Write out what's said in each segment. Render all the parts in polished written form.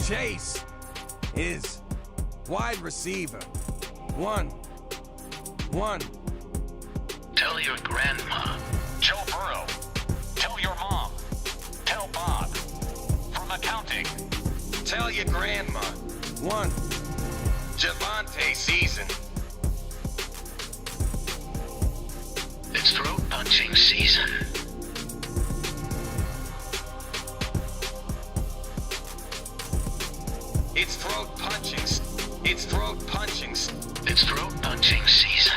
Chase is wide receiver. One. Tell your grandma. Joe Burrow. Tell your mom. Tell Bob. From accounting. Tell your grandma. One. Javante season. It's throat punching season. It's throat punching. It's throat punching. It's throat punching season.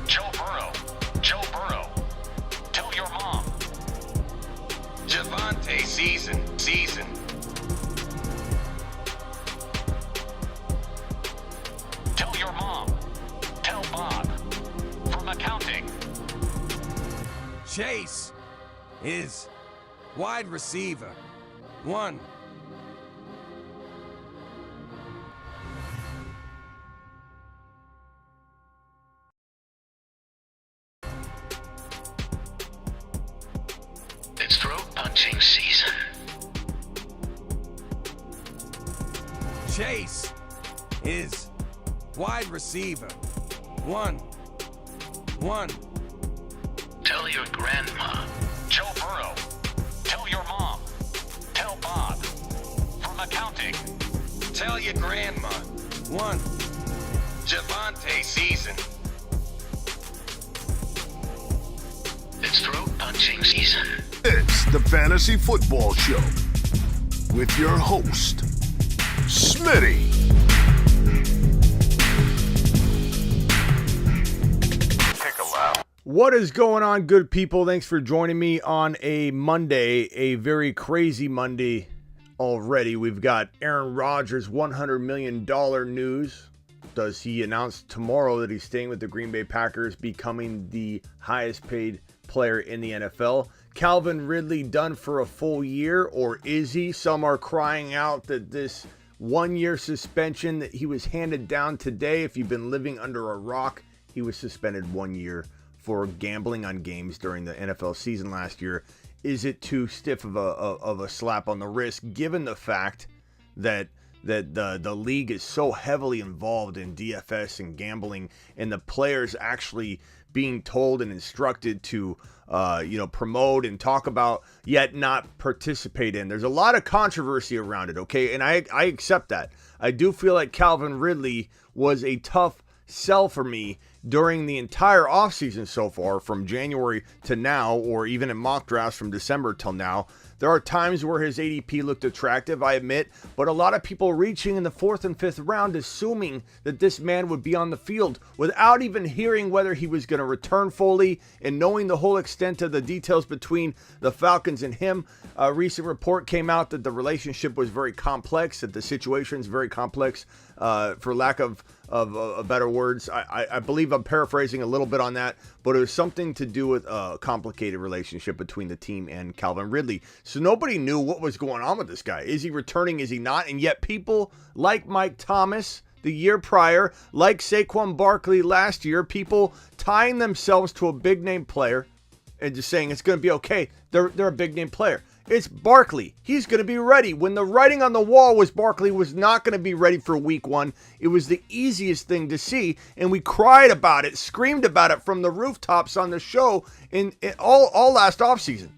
Joe Burrow. Joe Burrow. Tell your mom. Javante season. Tell your mom. Tell Bob. From accounting. Chase is wide receiver. One. It's throat punching season. Chase is wide receiver. One. Tell your grandma. Joe Burrow. Tell your mom. Tell Bob. From accounting. Tell your grandma. One. Javante season. It's throat punching season. It's the Fantasy Football Show with your host, Smitty. Pick a lap. What is going on, good people? Thanks for joining me on a Monday, a very crazy Monday already. We've got Aaron Rodgers' $100 million news. Does he announce tomorrow that he's staying with the Green Bay Packers, becoming the highest paid player in the NFL? Calvin Ridley done for a full year, or is he? Some are crying out that this 1-year suspension that he was handed down today, if you've been living under a rock, he was suspended 1 year for gambling on games during the NFL season last year. Is it too stiff of a slap on the wrist, given the fact that the league is so heavily involved in DFS and gambling, and the players actually being told and instructed to promote and talk about, yet not participate in? There's a lot of controversy around it, okay? And I accept that. I do feel like Calvin Ridley was a tough sell for me during the entire offseason so far, from January to now, or even in mock drafts from December till now. There are times where his ADP looked attractive, I admit, but a lot of people reaching in the 4th and 5th round assuming that this man would be on the field without even hearing whether he was going to return fully and knowing the whole extent of the details between the Falcons and him. A recent report came out that the relationship was very complex, that the situation is very complex, for lack of better words. I believe I'm paraphrasing a little bit on that, but it was something to do with a complicated relationship between the team and Calvin Ridley. So nobody knew what was going on with this guy. Is he returning? Is he not? And yet people like Mike Thomas the year prior, like Saquon Barkley last year, people tying themselves to a big name player and just saying it's going to be okay. They're a big name player. It's Barkley. He's going to be ready. When the writing on the wall was Barkley was not going to be ready for week 1, it was the easiest thing to see, and we cried about it, screamed about it from the rooftops on the show in all last offseason.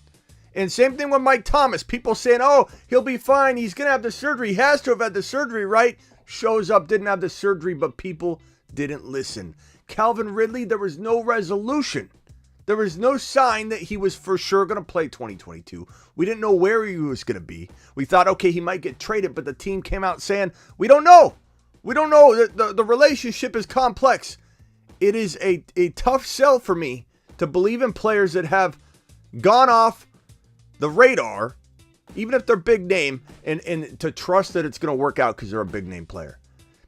And same thing with Mike Thomas. People saying, oh, he'll be fine. He's going to have the surgery. He has to have had the surgery, right? Shows up, didn't have the surgery, but people didn't listen. Calvin Ridley, there was no resolution. There was no sign that he was for sure going to play 2022. We didn't know where he was going to be. We thought, okay, he might get traded, but the team came out saying, we don't know. We don't know. The relationship is complex. It is a tough sell for me to believe in players that have gone off the radar, even if they're big name, and to trust that it's going to work out because they're a big name player.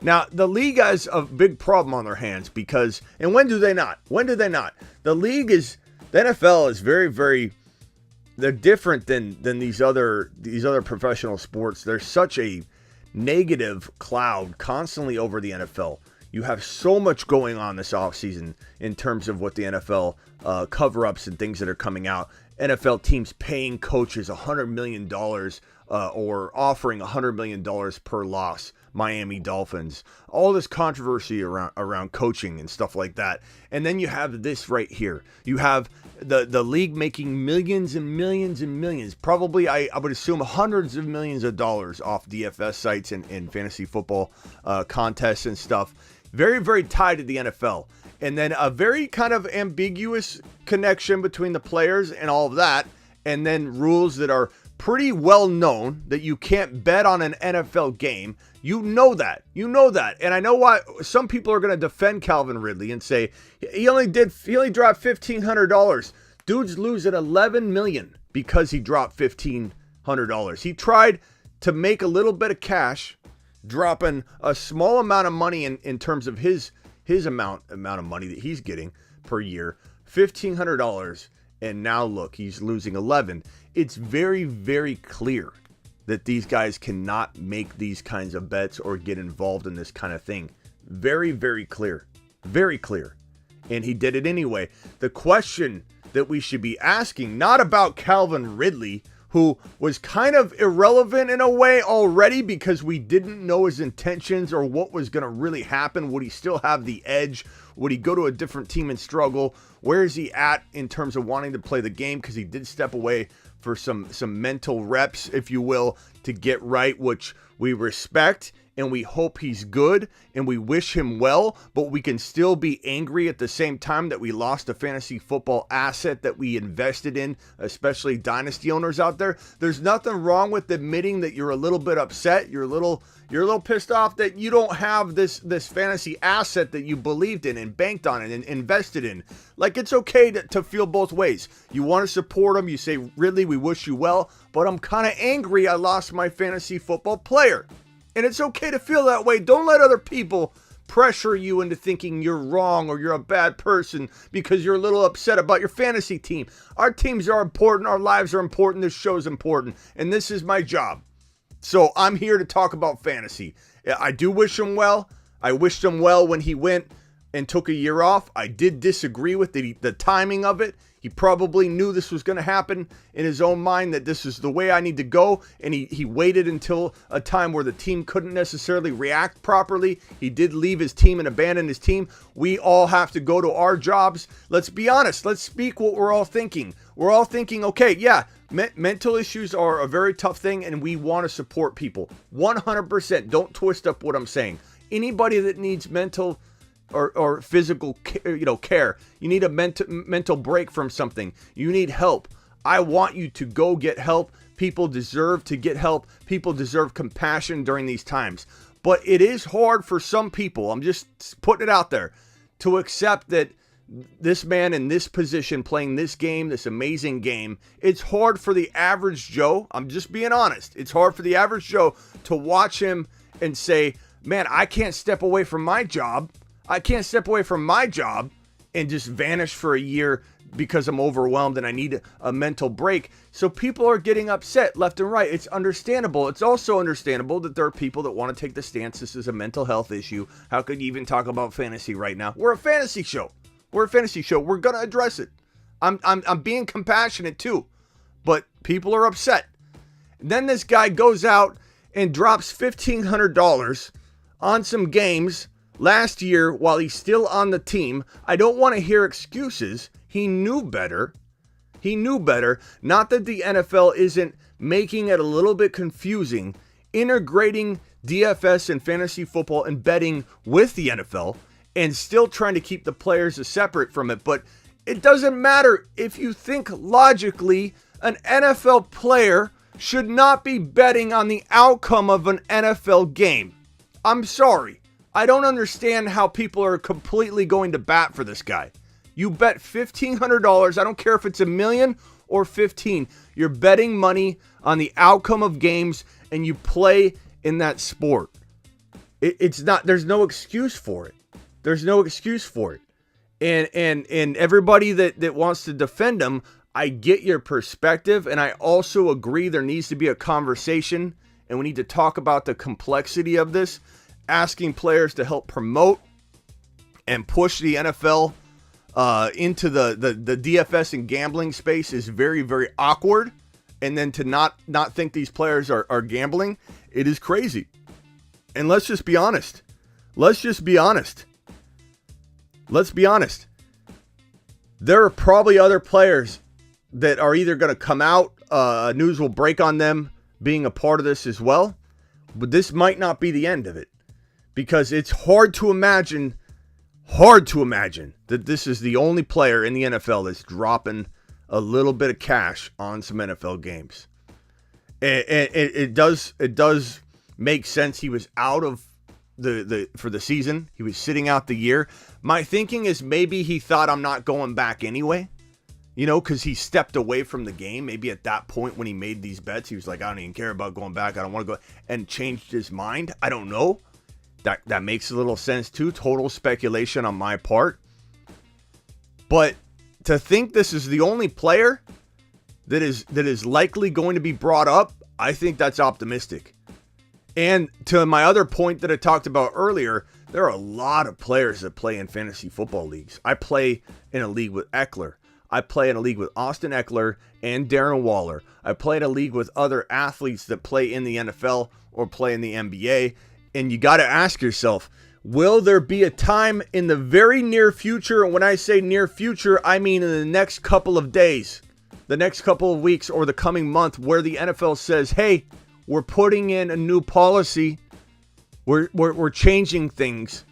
Now, the league has a big problem on their hands because, and when do they not? When do they not? The NFL is very, very, they're different than these other professional sports. There's such a negative cloud constantly over the NFL. You have so much going on this offseason in terms of what the NFL cover-ups and things that are coming out. NFL teams paying coaches $100 million or offering $100 million per loss. Miami Dolphins. All this controversy around coaching and stuff like that. And then you have this right here. You have the league making millions and millions and millions. Probably, I would assume, hundreds of millions of dollars off DFS sites and fantasy football contests and stuff. Very, very tied to the NFL. And then a very kind of ambiguous connection between the players and all of that. And then rules that are pretty well known that you can't bet on an NFL game. You know that. And I know why some people are going to defend Calvin Ridley and say he only dropped $1,500. Dude's losing $11 million because he dropped $1,500. He tried to make a little bit of cash, dropping a small amount of money in terms of his amount of money that he's getting per year, $1,500, and now look, he's losing 11. It's very, very clear that these guys cannot make these kinds of bets or get involved in this kind of thing. Very, very clear. Very clear. And he did it anyway. The question that we should be asking, not about Calvin Ridley, who was kind of irrelevant in a way already because we didn't know his intentions or what was going to really happen. Would he still have the edge? Would he go to a different team and struggle? Where is he at in terms of wanting to play the game? Because he did step away for some mental reps, if you will, to get right, which we respect and we hope he's good and we wish him well, but we can still be angry at the same time that we lost a fantasy football asset that we invested in, especially dynasty owners out there. There's nothing wrong with admitting that you're a little bit upset. You're a little pissed off that you don't have this fantasy asset that you believed in and banked on and invested in. Like, it's okay to feel both ways. You want to support him. You say, Ridley, we wish you well, but I'm kind of angry I lost my fantasy football player. And it's okay to feel that way. Don't let other people pressure you into thinking you're wrong or you're a bad person because you're a little upset about your fantasy team. Our teams are important. Our lives are important. This show's important. And this is my job. So I'm here to talk about fantasy. I do wish him well. I wished him well when he went and took a year off. I did disagree with the timing of it. He probably knew this was going to happen in his own mind, that this is the way I need to go. And he waited until a time where the team couldn't necessarily react properly. He did leave his team and abandon his team. We all have to go to our jobs. Let's be honest. Let's speak what we're all thinking. We're all thinking, okay, yeah, mental issues are a very tough thing and we want to support people. 100%. Don't twist up what I'm saying. Anybody that needs mental or physical care, you need a mental break from something, you need help, I want you to go get help. People deserve to get help. People deserve compassion during these times. But it is hard for some people, I'm just putting it out there, to accept that this man in this position playing this game, this amazing game, it's hard for the average Joe, I'm just being honest, it's hard for the average Joe to watch him and say, man, I can't step away from my job. I can't step away from my job and just vanish for a year because I'm overwhelmed and I need a mental break. So people are getting upset left and right. It's understandable. It's also understandable that there are people that want to take the stance this is a mental health issue. How could you even talk about fantasy right now? We're a fantasy show. We're going to address it. I'm being compassionate too. But people are upset. Then this guy goes out and drops $1,500 on some games last year while he's still on the team. I don't want to hear excuses. He knew better. Not that the NFL isn't making it a little bit confusing, integrating DFS and fantasy football and betting with the NFL and still trying to keep the players separate from it. But it doesn't matter. If you think logically, an NFL player should not be betting on the outcome of an NFL game. I'm sorry. I don't understand how people are completely going to bat for this guy. You bet $1,500. I don't care if it's $1 million or 15. You're betting money on the outcome of games and you play in that sport. There's no excuse for it. And everybody that wants to defend him, I get your perspective. And I also agree there needs to be a conversation and we need to talk about the complexity of this. Asking players to help promote and push the NFL into the DFS and gambling space is very, very awkward. And then to not think these players are gambling, it is crazy. And let's just be honest. Let's be honest. There are probably other players that are either going to come out, news will break on them being a part of this as well. But this might not be the end of it, because it's hard to imagine that this is the only player in the NFL that's dropping a little bit of cash on some NFL games. It does make sense. He was out of for the season. He was sitting out the year. My thinking is maybe he thought, I'm not going back anyway, because he stepped away from the game. Maybe at that point when he made these bets, he was like, I don't even care about going back. I don't want to go, and changed his mind. I don't know. That makes a little sense too. Total speculation on my part. But to think this is the only player that is likely going to be brought up, I think that's optimistic. And to my other point that I talked about earlier, there are a lot of players that play in fantasy football leagues. I play in a league with Eckler. I play in a league with Austin Eckler and Darren Waller. I play in a league with other athletes that play in the NFL or play in the NBA. And you got to ask yourself, will there be a time in the very near future? And when I say near future, I mean in the next couple of days, the next couple of weeks, or the coming month, where the NFL says, hey, we're putting in a new policy. We're changing things.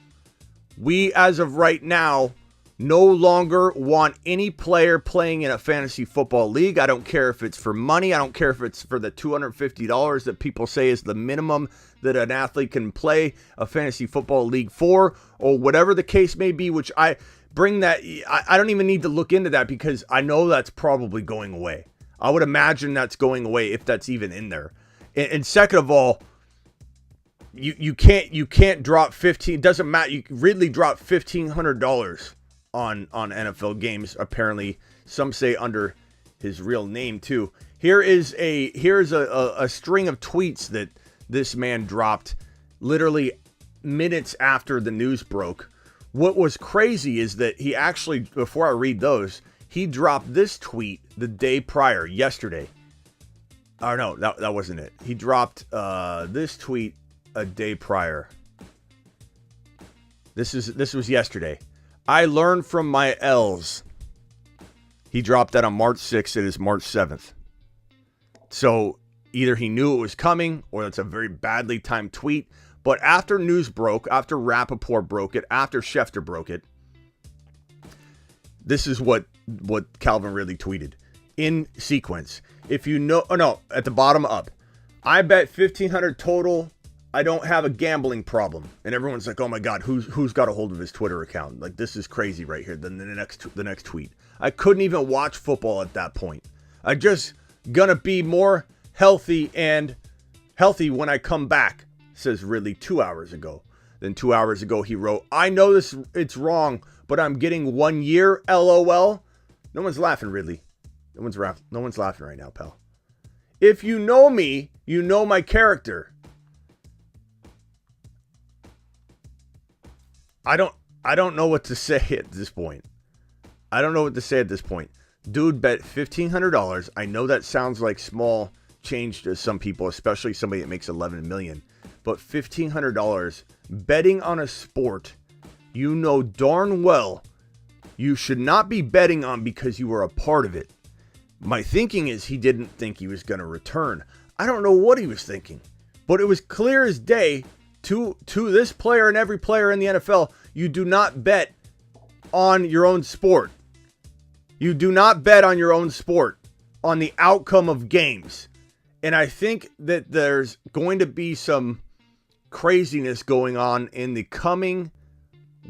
We, as of right now, no longer want any player playing in a fantasy football league. I don't care if it's for money. I don't care if it's for the $250 that people say is the minimum that an athlete can play a fantasy football league for, or whatever the case may be, which I bring that. I don't even need to look into that, because I know that's probably going away. I would imagine that's going away, if that's even in there. And second of all, you can't drop 15. It doesn't matter. Ridley dropped $1,500 on NFL games. Apparently, some say under his real name too. Here's a string of tweets that this man dropped literally minutes after the news broke. What was crazy is that he actually, before I read those, he dropped this tweet the day prior, yesterday. Oh no, that wasn't it. He dropped this tweet a day prior. This was yesterday. I learned from my L's. He dropped that on March 6th. It is March 7th. So either he knew it was coming, or that's a very badly timed tweet. But after news broke, after Rappaport broke it, after Schefter broke it, this is what Calvin Ridley tweeted in sequence. If you know, at the bottom up, I bet $1,500 total. I don't have a gambling problem. And everyone's like, oh my God, who's got a hold of his Twitter account? Like, this is crazy right here. Then the next tweet. I couldn't even watch football at that point. I just gonna be more healthy when I come back, says Ridley 2 hours ago. Then 2 hours ago he wrote, I know it's wrong, but I'm getting 1 year, LOL. No one's laughing, Ridley. No one's laughing right now, pal. If you know me, you know my character. I don't know what to say at this point. Dude bet $1,500. I know that sounds like small change to some people, especially somebody that makes $11 million. But $1,500 betting on a sport you know darn well you should not be betting on because you were a part of it. My thinking is he didn't think he was going to return. I don't know what he was thinking, but it was clear as day to this player and every player in the NFL, you do not bet on your own sport. You do not bet on your own sport, on the outcome of games. And I think that there's going to be some craziness going on in the coming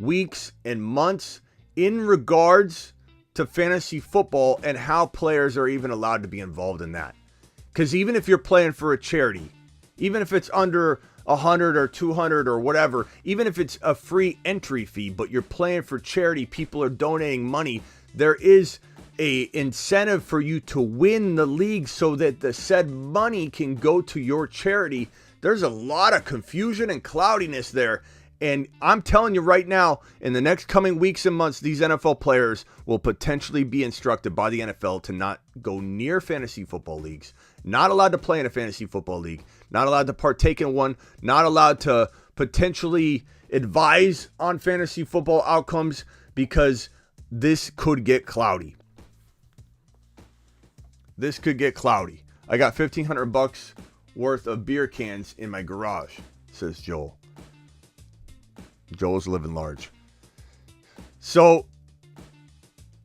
weeks and months in regards to fantasy football and how players are even allowed to be involved in that. Because even if you're playing for a charity, even if it's under 100 or 200 or whatever, even if it's a free entry fee, but you're playing for charity, people are donating money, there is a incentive for you to win the league so that the said money can go to your charity. There's a lot of confusion and cloudiness there. And I'm telling you right now, in the next coming weeks and months, these NFL players will potentially be instructed by the NFL to not go near fantasy football leagues, not allowed to play in a fantasy football league, not allowed to partake in one, not allowed to potentially advise on fantasy football outcomes, because this could get cloudy. This could get cloudy. I got $1,500 worth of beer cans in my garage, says Joel. Joel's living large. So,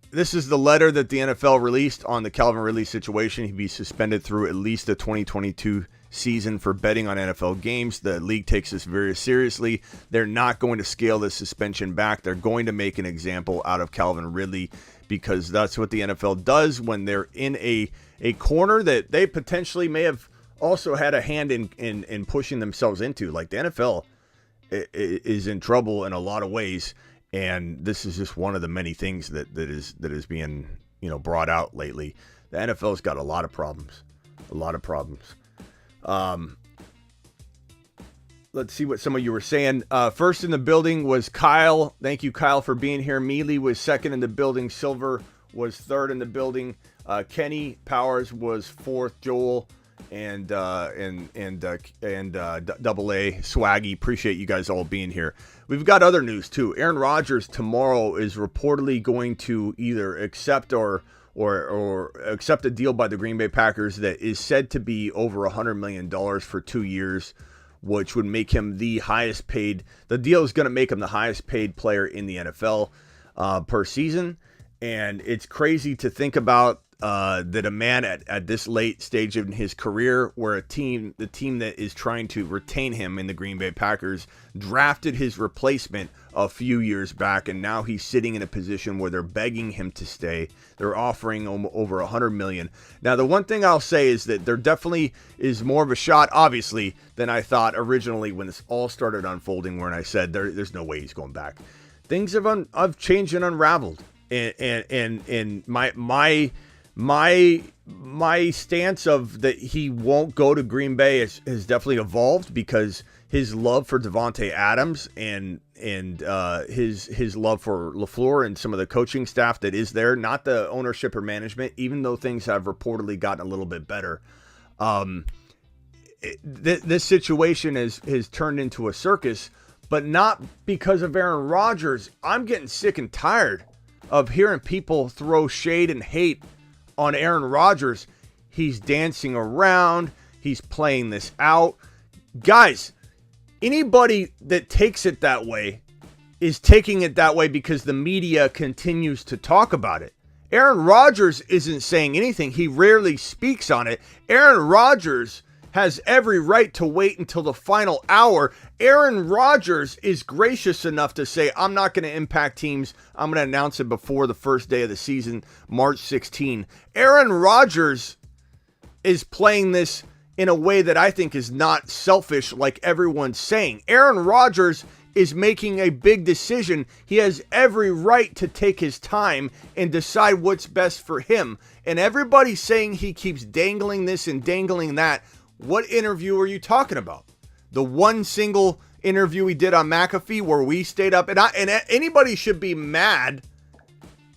this is the letter that the NFL released on the Calvin Ridley situation. He'd be suspended through at least the 2022 season for betting on NFL games. The league takes this very seriously. They're not going to scale this suspension back. They're going to make an example out of Calvin Ridley, because that's what the NFL does when they're in a corner that they potentially may have also had a hand in pushing themselves into. Like, the NFL is in trouble in a lot of ways, and this is just one of the many things that is being brought out lately. The NFL's got a lot of problems. Let's see what some of you were saying. First in the building was Kyle. Thank you, Kyle, for being here. Mealy was second in the building. Silver was third in the building. Kenny Powers was fourth. Joel and Double A Swaggy. Appreciate you guys all being here. We've got other news too. Aaron Rodgers tomorrow is reportedly going to either accept or accept a deal by the Green Bay Packers that is said to be over $100 million for 2 years, which would make him the highest paid. The deal is going to make him the highest paid player in the NFL per season. And it's crazy to think about that a man at this late stage in his career, where the team that is trying to retain him in the Green Bay Packers drafted his replacement a few years back, and now he's sitting in a position where they're begging him to stay. They're offering him over $100 million. Now, the one thing I'll say is that there definitely is more of a shot, obviously, than I thought originally when this all started unfolding, when I said there's no way he's going back. Things have changed and unraveled, and my stance of that he won't go to Green Bay has definitely evolved, because his love for Devontae Adams and his love for LaFleur and some of the coaching staff that is there, not the ownership or management, even though things have reportedly gotten a little bit better. This situation has turned into a circus, but not because of Aaron Rodgers. I'm getting sick and tired of hearing people throw shade and hate on Aaron Rodgers. He's dancing around. He's playing this out. Guys, anybody that takes it that way is taking it that way because the media continues to talk about it. Aaron Rodgers isn't saying anything. He rarely speaks on it. Aaron Rodgers has every right to wait until the final hour. Aaron Rodgers is gracious enough to say, I'm not going to impact teams. I'm going to announce it before the first day of the season, March 16. Aaron Rodgers is playing this in a way that I think is not selfish like everyone's saying. Aaron Rodgers is making a big decision. He has every right to take his time and decide what's best for him. And everybody's saying he keeps dangling this and dangling that. What interview are you talking about? The one single interview he did on McAfee where we stayed up, and anybody should be mad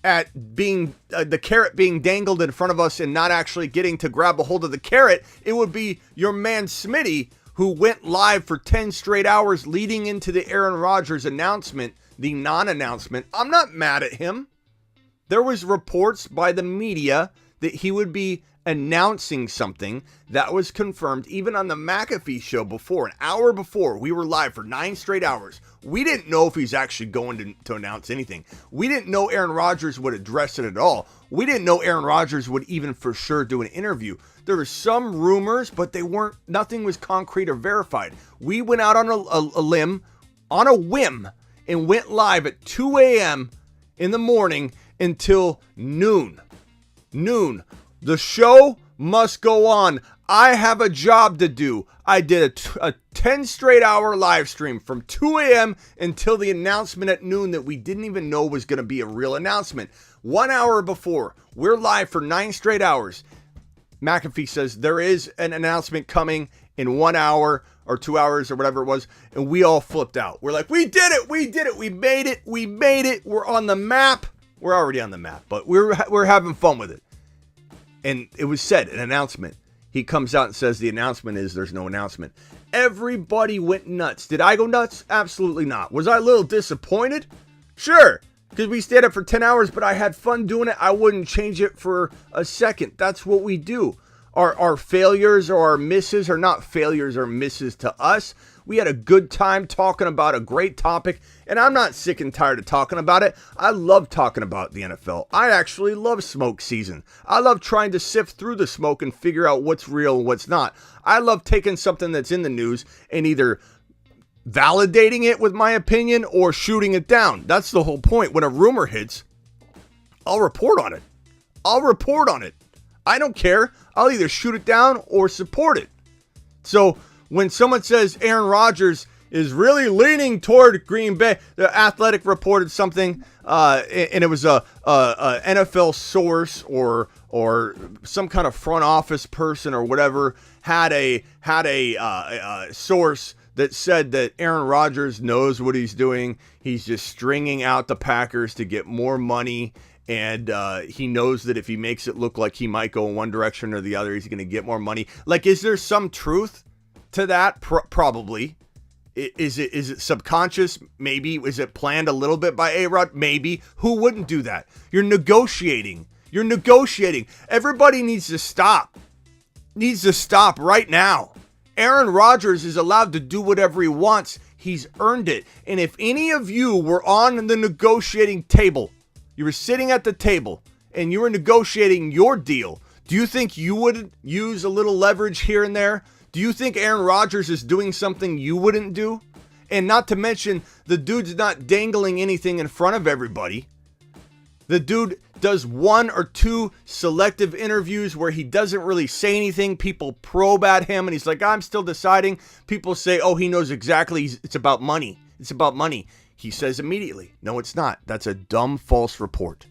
at being the carrot being dangled in front of us and not actually getting to grab a hold of the carrot. It would be your man Smitty, who went live for 10 straight hours leading into the Aaron Rodgers announcement, the non-announcement. I'm not mad at him. There was reports by the media that he would be announcing something that was confirmed even on the McAfee show before, an hour before. We were live for 9 straight hours. We didn't know if he's actually going to announce anything. We didn't know Aaron Rodgers would address it at all. We didn't know Aaron Rodgers would even for sure do an interview. There were some rumors, but nothing was concrete or verified. We went out on a limb, on a whim, and went live at 2 a.m. in the morning until noon. The show must go on. I have a job to do. I did a 10 straight hour live stream from 2 a.m. until the announcement at noon that we didn't even know was going to be a real announcement. 1 hour before, we're live for 9 straight hours. McAfee says there is an announcement coming in 1 hour or 2 hours or whatever it was, and we all flipped out. We're like, we did it, we made it, we're on the map. We're already on the map, but we're having fun with it. And it was said, an announcement. He comes out and says the announcement is there's no announcement. Everybody went nuts. Did I go nuts? Absolutely not. Was I a little disappointed? Sure, because we stayed up for 10 hours, but I had fun doing it. I wouldn't change it for a second. That's what we do. Our failures or our misses are not failures or misses to us. We had a good time talking about a great topic, and I'm not sick and tired of talking about it. I love talking about the NFL. I actually love smoke season. I love trying to sift through the smoke and figure out what's real and what's not. I love taking something that's in the news and either validating it with my opinion or shooting it down. That's the whole point. When a rumor hits, I'll report on it. I don't care. I'll either shoot it down or support it. So when someone says Aaron Rodgers is really leaning toward Green Bay, the Athletic reported something, and it was a NFL source or some kind of front office person or whatever had a source that said that Aaron Rodgers knows what he's doing. He's just stringing out the Packers to get more money. And he knows that if he makes it look like he might go in one direction or the other, he's going to get more money. Like, is there some truth to that? Probably. Is it subconscious? Maybe. Is it planned a little bit by ARod? Maybe. Who wouldn't do that? You're negotiating. Everybody needs to stop. Right now. Aaron Rodgers is allowed to do whatever he wants. He's earned it. And if any of you were on the negotiating table, you were sitting at the table and you were negotiating your deal, do you think you would use a little leverage here and there? Do you think Aaron Rodgers is doing something you wouldn't do? And not to mention, the dude's not dangling anything in front of everybody. The dude does 1 or 2 selective interviews where he doesn't really say anything. People probe at him and he's like, I'm still deciding. People say, oh, he knows exactly. It's about money. He says immediately, no, it's not. That's a dumb, false report.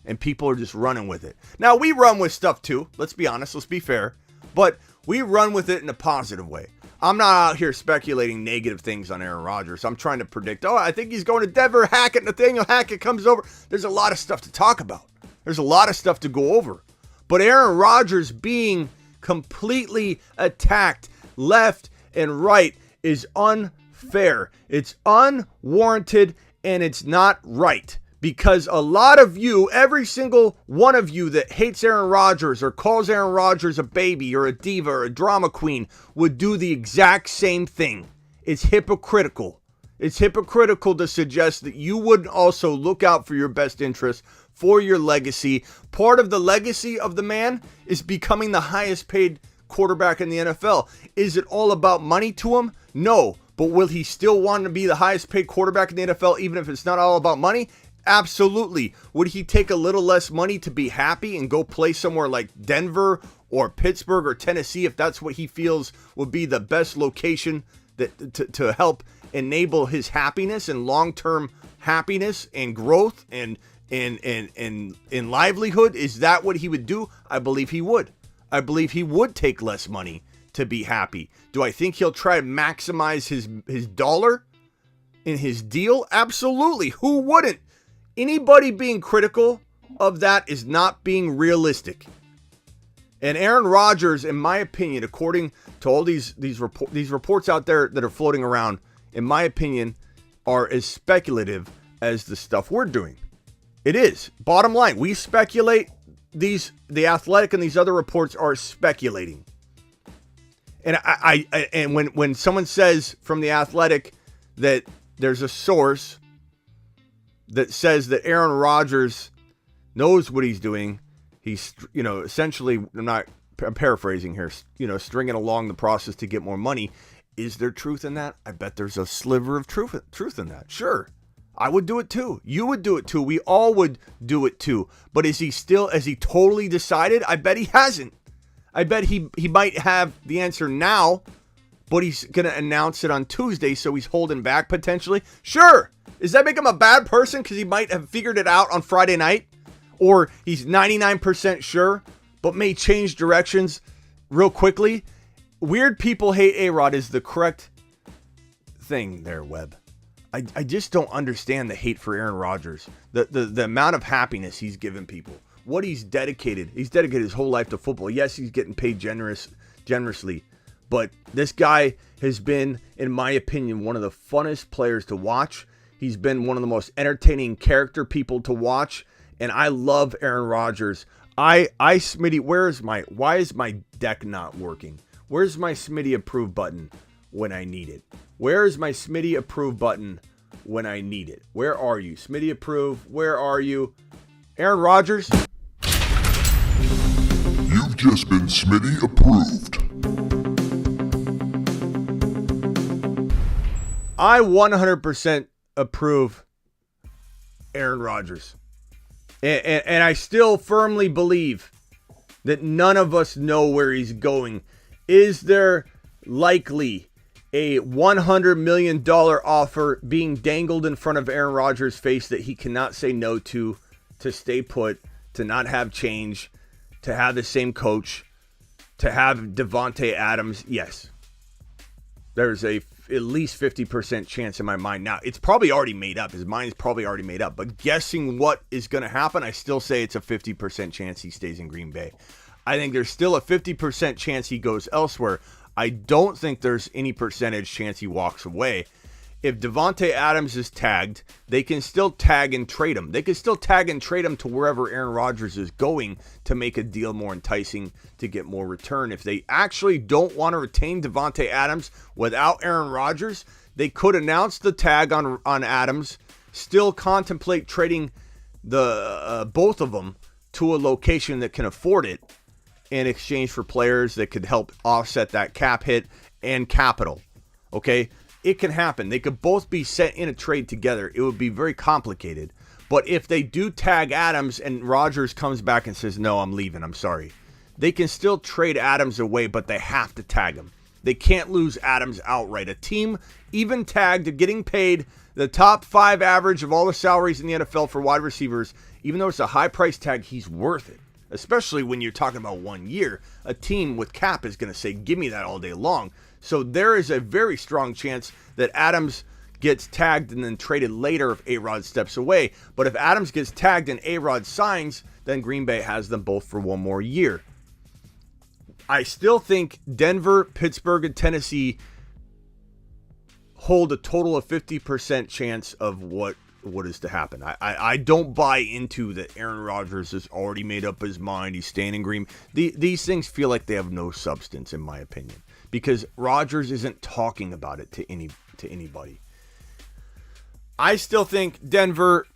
And people are just running with it. Now, we run with stuff too. Let's be honest. Let's be fair. But we run with it in a positive way. I'm not out here speculating negative things on Aaron Rodgers. I'm trying to predict, I think he's going to Denver. Hackett, Nathaniel Hackett comes over. There's a lot of stuff to talk about. There's a lot of stuff to go over. But Aaron Rodgers being completely attacked left and right is unfair. It's unwarranted and it's not right. Because a lot of you, every single one of you that hates Aaron Rodgers or calls Aaron Rodgers a baby or a diva or a drama queen would do the exact same thing. It's hypocritical. It's hypocritical to suggest that you wouldn't also look out for your best interests, for your legacy. Part of the legacy of the man is becoming the highest paid quarterback in the NFL. Is it all about money to him? No. But will he still want to be the highest paid quarterback in the NFL even if it's not all about money? Absolutely. Would he take a little less money to be happy and go play somewhere like Denver or Pittsburgh or Tennessee if that's what he feels would be the best location to help enable his happiness and long-term happiness and growth and livelihood? Is that what he would do? I believe he would. I believe he would take less money to be happy. Do I think he'll try to maximize his dollar in his deal? Absolutely. Who wouldn't? Anybody being critical of that is not being realistic. And Aaron Rodgers, in my opinion, according to all these reports out there that are floating around, in my opinion, are as speculative as the stuff we're doing. It is. Bottom line, we speculate. The Athletic and these other reports are speculating. And and when someone says from the Athletic that there's a source that says that Aaron Rodgers knows what he's doing, he's, essentially, I'm paraphrasing here, stringing along the process to get more money. Is there truth in that? I bet there's a sliver of truth in that. Sure. I would do it too. You would do it too. We all would do it too. But has he totally decided? I bet he hasn't. I bet he might have the answer now, but he's going to announce it on Tuesday, so he's holding back potentially. Sure. Does that make him a bad person because he might have figured it out on Friday night? Or he's 99% sure, but may change directions real quickly? weird people hate ARod is the correct thing there, Webb. I just don't understand the hate for Aaron Rodgers. The amount of happiness he's given people. What he's dedicated. He's dedicated his whole life to football. Yes, he's getting paid generously. But this guy has been, in my opinion, one of the funnest players to watch. He's been one of the most entertaining character people to watch. And I love Aaron Rodgers. Smitty, why is my deck not working? Where's my Smitty approve button when I need it? Where is my Smitty approve button when I need it? Where are you? Smitty approve, where are you? Aaron Rodgers? You've just been Smitty approved. I 100% approve Aaron Rodgers. And I still firmly believe that none of us know where he's going. Is there likely a $100 million offer being dangled in front of Aaron Rodgers' face that he cannot say no to stay put, to not have change, to have the same coach, to have Davante Adams? Yes. There's at least 50% chance in my mind. Now, it's probably already made up. His mind is probably already made up. But guessing what is going to happen, I still say it's a 50% chance he stays in Green Bay. I think there's still a 50% chance he goes elsewhere. I don't think there's any percentage chance he walks away. If Davante Adams is tagged, they can still tag and trade him. They can still tag and trade him to wherever Aaron Rodgers is going to make a deal more enticing to get more return. If they actually don't want to retain Davante Adams without Aaron Rodgers, they could announce the tag on Adams, still contemplate trading the both of them to a location that can afford it in exchange for players that could help offset that cap hit and capital. Okay? It can happen. They could both be set in a trade together. It would be very complicated. But if they do tag Adams and Rodgers comes back and says, no, I'm leaving, I'm sorry, they can still trade Adams away, but they have to tag him. They can't lose Adams outright. A team even tagged, getting paid the top 5 average of all the salaries in the NFL for wide receivers, even though it's a high price tag, he's worth it. Especially when you're talking about 1 year. A team with cap is going to say, give me that all day long. So there is a very strong chance that Adams gets tagged and then traded later if ARod steps away. But if Adams gets tagged and ARod signs, then Green Bay has them both for 1 more year. I still think Denver, Pittsburgh, and Tennessee hold a total of 50% chance of what is to happen. I don't buy into that Aaron Rodgers has already made up his mind. He's staying in Green. These things feel like they have no substance, in my opinion, because Rodgers isn't talking about it to anybody. I still think Denver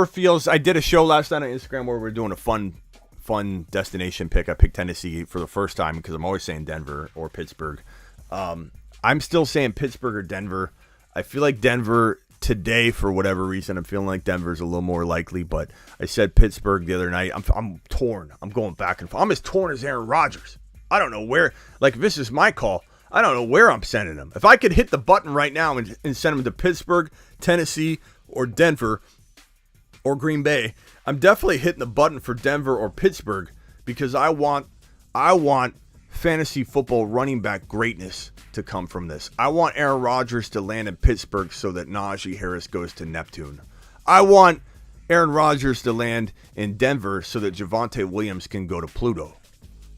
feels. I did a show last night on Instagram where we're doing a fun destination pick. I picked Tennessee for the first time because I'm always saying Denver or Pittsburgh. I'm still saying Pittsburgh or Denver. I feel like Denver today, for whatever reason, I'm feeling like Denver's a little more likely, but I said Pittsburgh the other night. I'm torn. I'm going back and forth. I'm as torn as Aaron Rodgers. I don't know where, like, if this is my call, I don't know where I'm sending him. If I could hit the button right now and send him to Pittsburgh, Tennessee, or Denver, or Green Bay, I'm definitely hitting the button for Denver or Pittsburgh because I want fantasy football running back greatness to come from this. I want Aaron Rodgers to land in Pittsburgh so that Najee Harris goes to Neptune. I want Aaron Rodgers to land in Denver so that Javonte Williams can go to Pluto.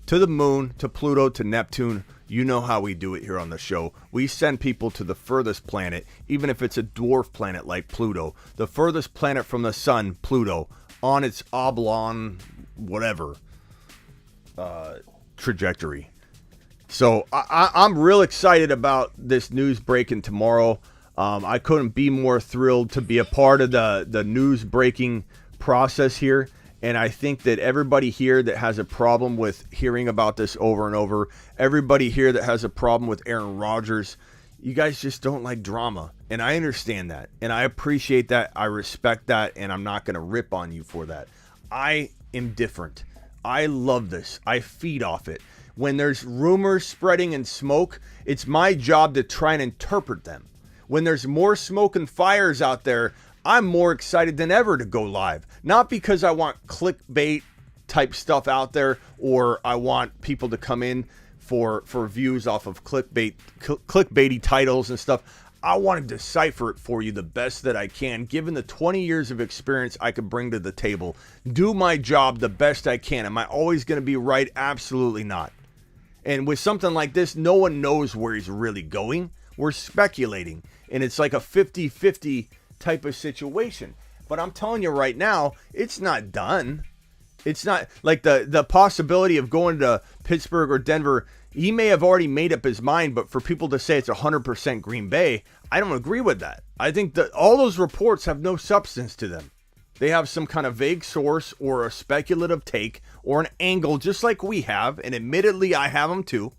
To the moon, to Pluto, to Neptune. You know how we do it here on the show. We send people to the furthest planet, even if it's a dwarf planet like Pluto. The furthest planet from the sun, Pluto, on its oblong, whatever, trajectory. So I'm real excited about this news breaking tomorrow. I couldn't be more thrilled to be a part of the news breaking process here. And I think that everybody here that has a problem with hearing about this over and over, everybody here that has a problem with Aaron Rodgers, you guys just don't like drama. And I understand that. And I appreciate that. I respect that. And I'm not going to rip on you for that. I am different. I love this. I feed off it. When there's rumors spreading and smoke, it's my job to try and interpret them. When there's more smoke and fires out there, I'm more excited than ever to go live. Not because I want clickbait type stuff out there or I want people to come in for views off of clickbaity titles and stuff. I want to decipher it for you the best that I can, given the 20 years of experience I could bring to the table. Do my job the best I can. Am I always going to be right? Absolutely not. And with something like this, no one knows where he's really going. We're speculating. And it's like a 50-50 type of situation. But I'm telling you right now, it's not done. It's not like the possibility of going to Pittsburgh or Denver. He may have already made up his mind, but for people to say it's 100% Green Bay, I don't agree with that. I think that all those reports have no substance to them. They have some kind of vague source or a speculative take or an angle, just like we have. And admittedly, I have them too,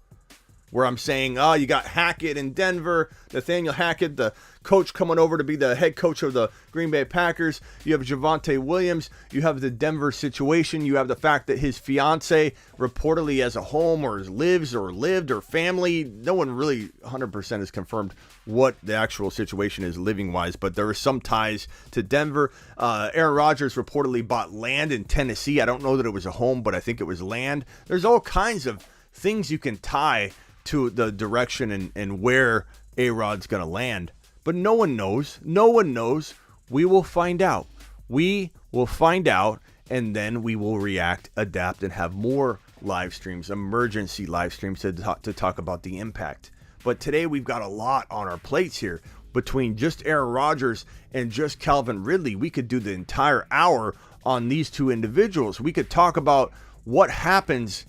where I'm saying, oh, you got Hackett in Denver, Nathaniel Hackett, the coach coming over to be the head coach of the Green Bay Packers. You have Javonte Williams. You have the Denver situation. You have the fact that his fiance reportedly has a home or lives or lived or family. No one really 100% has confirmed what the actual situation is living-wise, but there are some ties to Denver. Aaron Rodgers reportedly bought land in Tennessee. I don't know that it was a home, but I think it was land. There's all kinds of things you can tie to the direction and where ARod's going to land. But no one knows. No one knows. We will find out. We will find out, and then we will react, adapt, and have more live streams, emergency live streams to talk about the impact. But today we've got a lot on our plates here. Between just Aaron Rodgers and just Calvin Ridley, we could do the entire hour on these two individuals. We could talk about what happens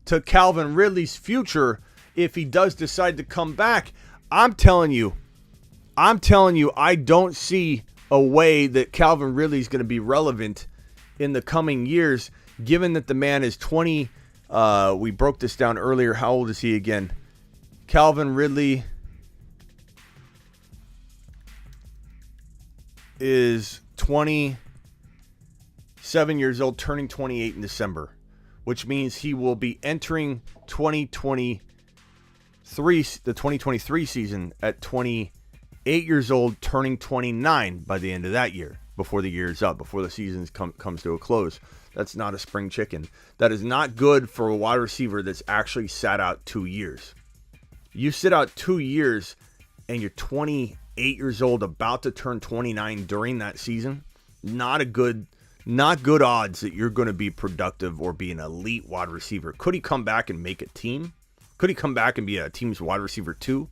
to Calvin Ridley's future if he does decide to come back. I'm telling you, I don't see a way that Calvin Ridley is going to be relevant in the coming years, given that the man is 20. We broke this down earlier. How old is he again? Calvin Ridley is 27 years old, turning 28 in December, which means he will be entering 2023, the 2023 season at 28 years old, turning 29 by the end of that year, before the year is up, before the season comes to a close. That's not a spring chicken. That is not good for a wide receiver that's actually sat out 2 years. You sit out 2 years and you're 28 years old, about to turn 29 during that season. Not good odds that you're going to be productive or be an elite wide receiver. Could he come back and make a team? Could he come back and be a team's wide receiver too?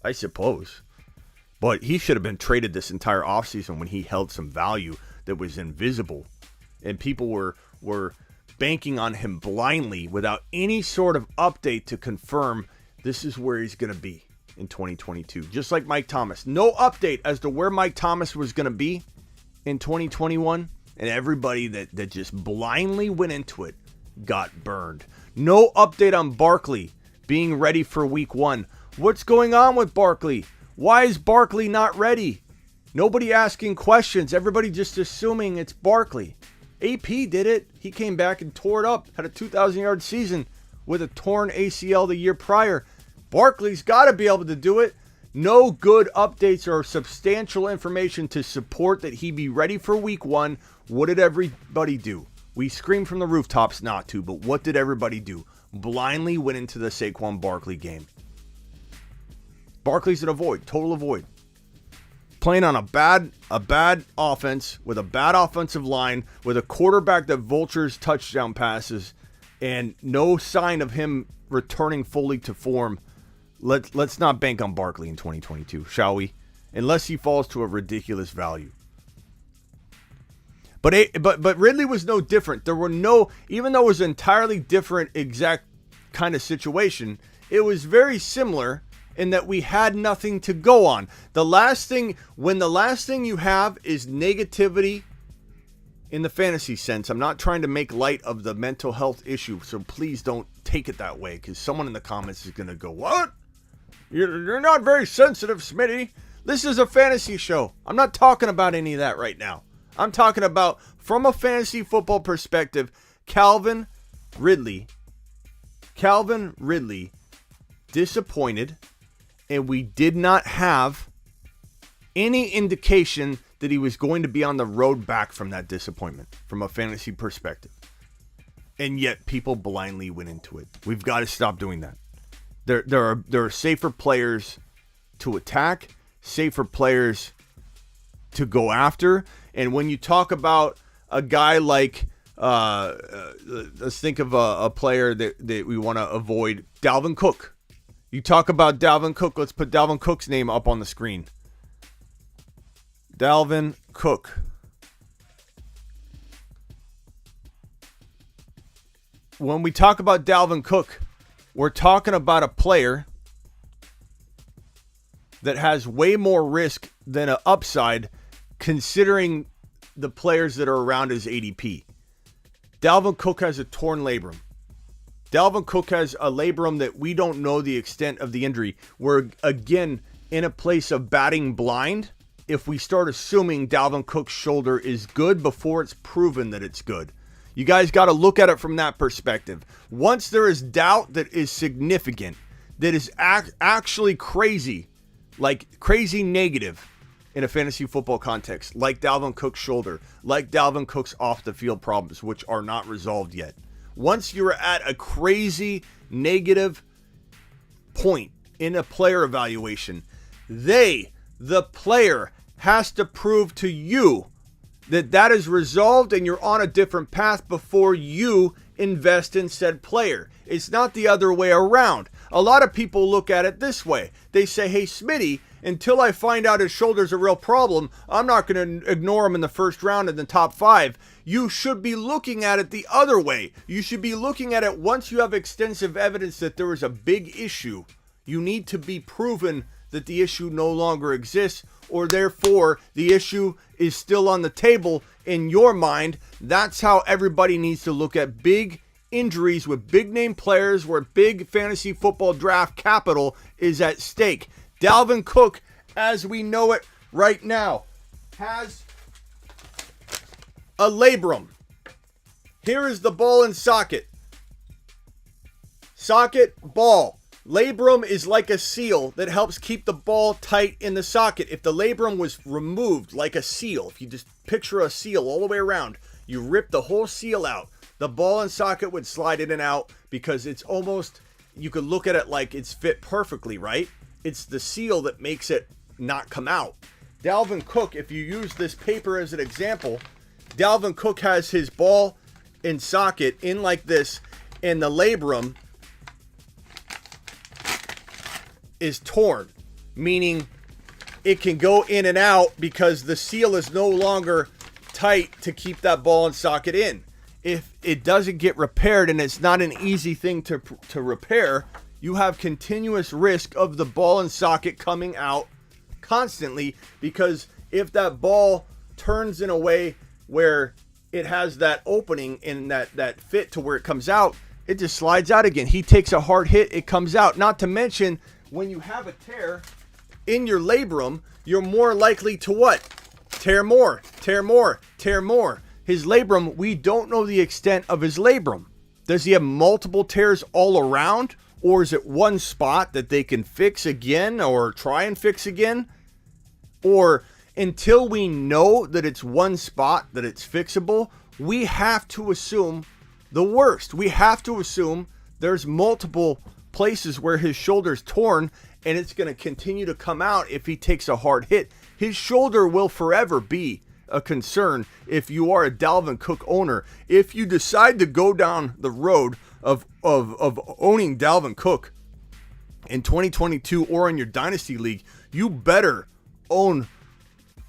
I suppose. But he should have been traded this entire offseason when he held some value that was invisible. And people were banking on him blindly without any sort of update to confirm this is where he's going to be in 2022. Just like Mike Thomas. No update as to where Mike Thomas was going to be in 2021. And everybody that just blindly went into it got burned. No update on Barkley being ready for week 1. What's going on with Barkley? Why is Barkley not ready? Nobody asking questions. Everybody just assuming it's Barkley. AP did it. He came back and tore it up. Had a 2,000-yard season with a torn ACL the year prior. Barkley's got to be able to do it. No good updates or substantial information to support that he be ready for week 1. What did everybody do? We screamed from the rooftops not to, but what did everybody do? Blindly went into the Saquon Barkley game. Barkley's an avoid, total avoid. Playing on a bad offense with a bad offensive line, with a quarterback that vultures touchdown passes, and no sign of him returning fully to form. Let's not bank on Barkley in 2022, shall we? Unless he falls to a ridiculous value. But Ridley was no different. There were no, even though it was an entirely different exact kind of situation, it was very similar in that we had nothing to go on. When the last thing you have is negativity in the fantasy sense, I'm not trying to make light of the mental health issue, so please don't take it that way, because someone in the comments is going to go, what? You're not very sensitive, Smitty. This is a fantasy show. I'm not talking about any of that right now. I'm talking about, from a fantasy football perspective, Calvin Ridley disappointed, and we did not have any indication that he was going to be on the road back from that disappointment from a fantasy perspective. And yet people blindly went into it. We've got to stop doing that. There are safer players to attack, safer players to go after. And when you talk about a guy like, let's think of a player that we want to avoid, Dalvin Cook. You talk about Dalvin Cook. Let's put Dalvin Cook's name up on the screen. Dalvin Cook. When we talk about Dalvin Cook, we're talking about a player that has way more risk than an upside, considering the players that are around his ADP. Dalvin Cook has a torn labrum. Dalvin Cook has a labrum that we don't know the extent of the injury. We're, again, in a place of batting blind if we start assuming Dalvin Cook's shoulder is good before it's proven that it's good. You guys got to look at it from that perspective. Once there is doubt that is significant, that is actually crazy, like crazy negative in a fantasy football context, like Dalvin Cook's shoulder, like Dalvin Cook's off-the-field problems, which are not resolved yet. Once you're at a crazy negative point in a player evaluation, the player, has to prove to you that is resolved and you're on a different path before you invest in said player. It's not the other way around. A lot of people look at it this way. They say, hey, Smitty, until I find out his shoulder's a real problem, I'm not going to ignore him in the first round in the top 5. You should be looking at it the other way. You should be looking at it once you have extensive evidence that there is a big issue. You need to be proven that the issue no longer exists, or therefore the issue is still on the table in your mind. That's how everybody needs to look at big injuries with big name players where big fantasy football draft capital is at stake. Dalvin Cook, as we know it right now, has a labrum. Here is the ball and socket. Socket, ball. Labrum is like a seal that helps keep the ball tight in the socket. If the labrum was removed like a seal, if you just picture a seal all the way around, you rip the whole seal out, the ball and socket would slide in and out because it's almost, you could look at it like it's fit perfectly, right? It's the seal that makes it not come out. Dalvin Cook, if you use this paper as an example, Dalvin Cook has his ball and socket in like this, and the labrum is torn, meaning it can go in and out because the seal is no longer tight to keep that ball and socket in. If it doesn't get repaired, and it's not an easy thing to repair, you have continuous risk of the ball and socket coming out constantly, because if that ball turns in a way where it has that opening and that fit to where it comes out, it just slides out again. He takes a hard hit, it comes out. Not to mention, when you have a tear in your labrum, you're more likely to what? Tear more, tear more, tear more. His labrum, we don't know the extent of his labrum. Does he have multiple tears all around? Or is it one spot that they can fix again or try and fix again? Or until we know that it's one spot, that it's fixable, we have to assume the worst. We have to assume there's multiple places where his shoulder's torn, and it's going to continue to come out if he takes a hard hit. His shoulder will forever be a concern if you are a Dalvin Cook owner. If you decide to go down the road of owning Dalvin Cook in 2022 or in your dynasty league, you better own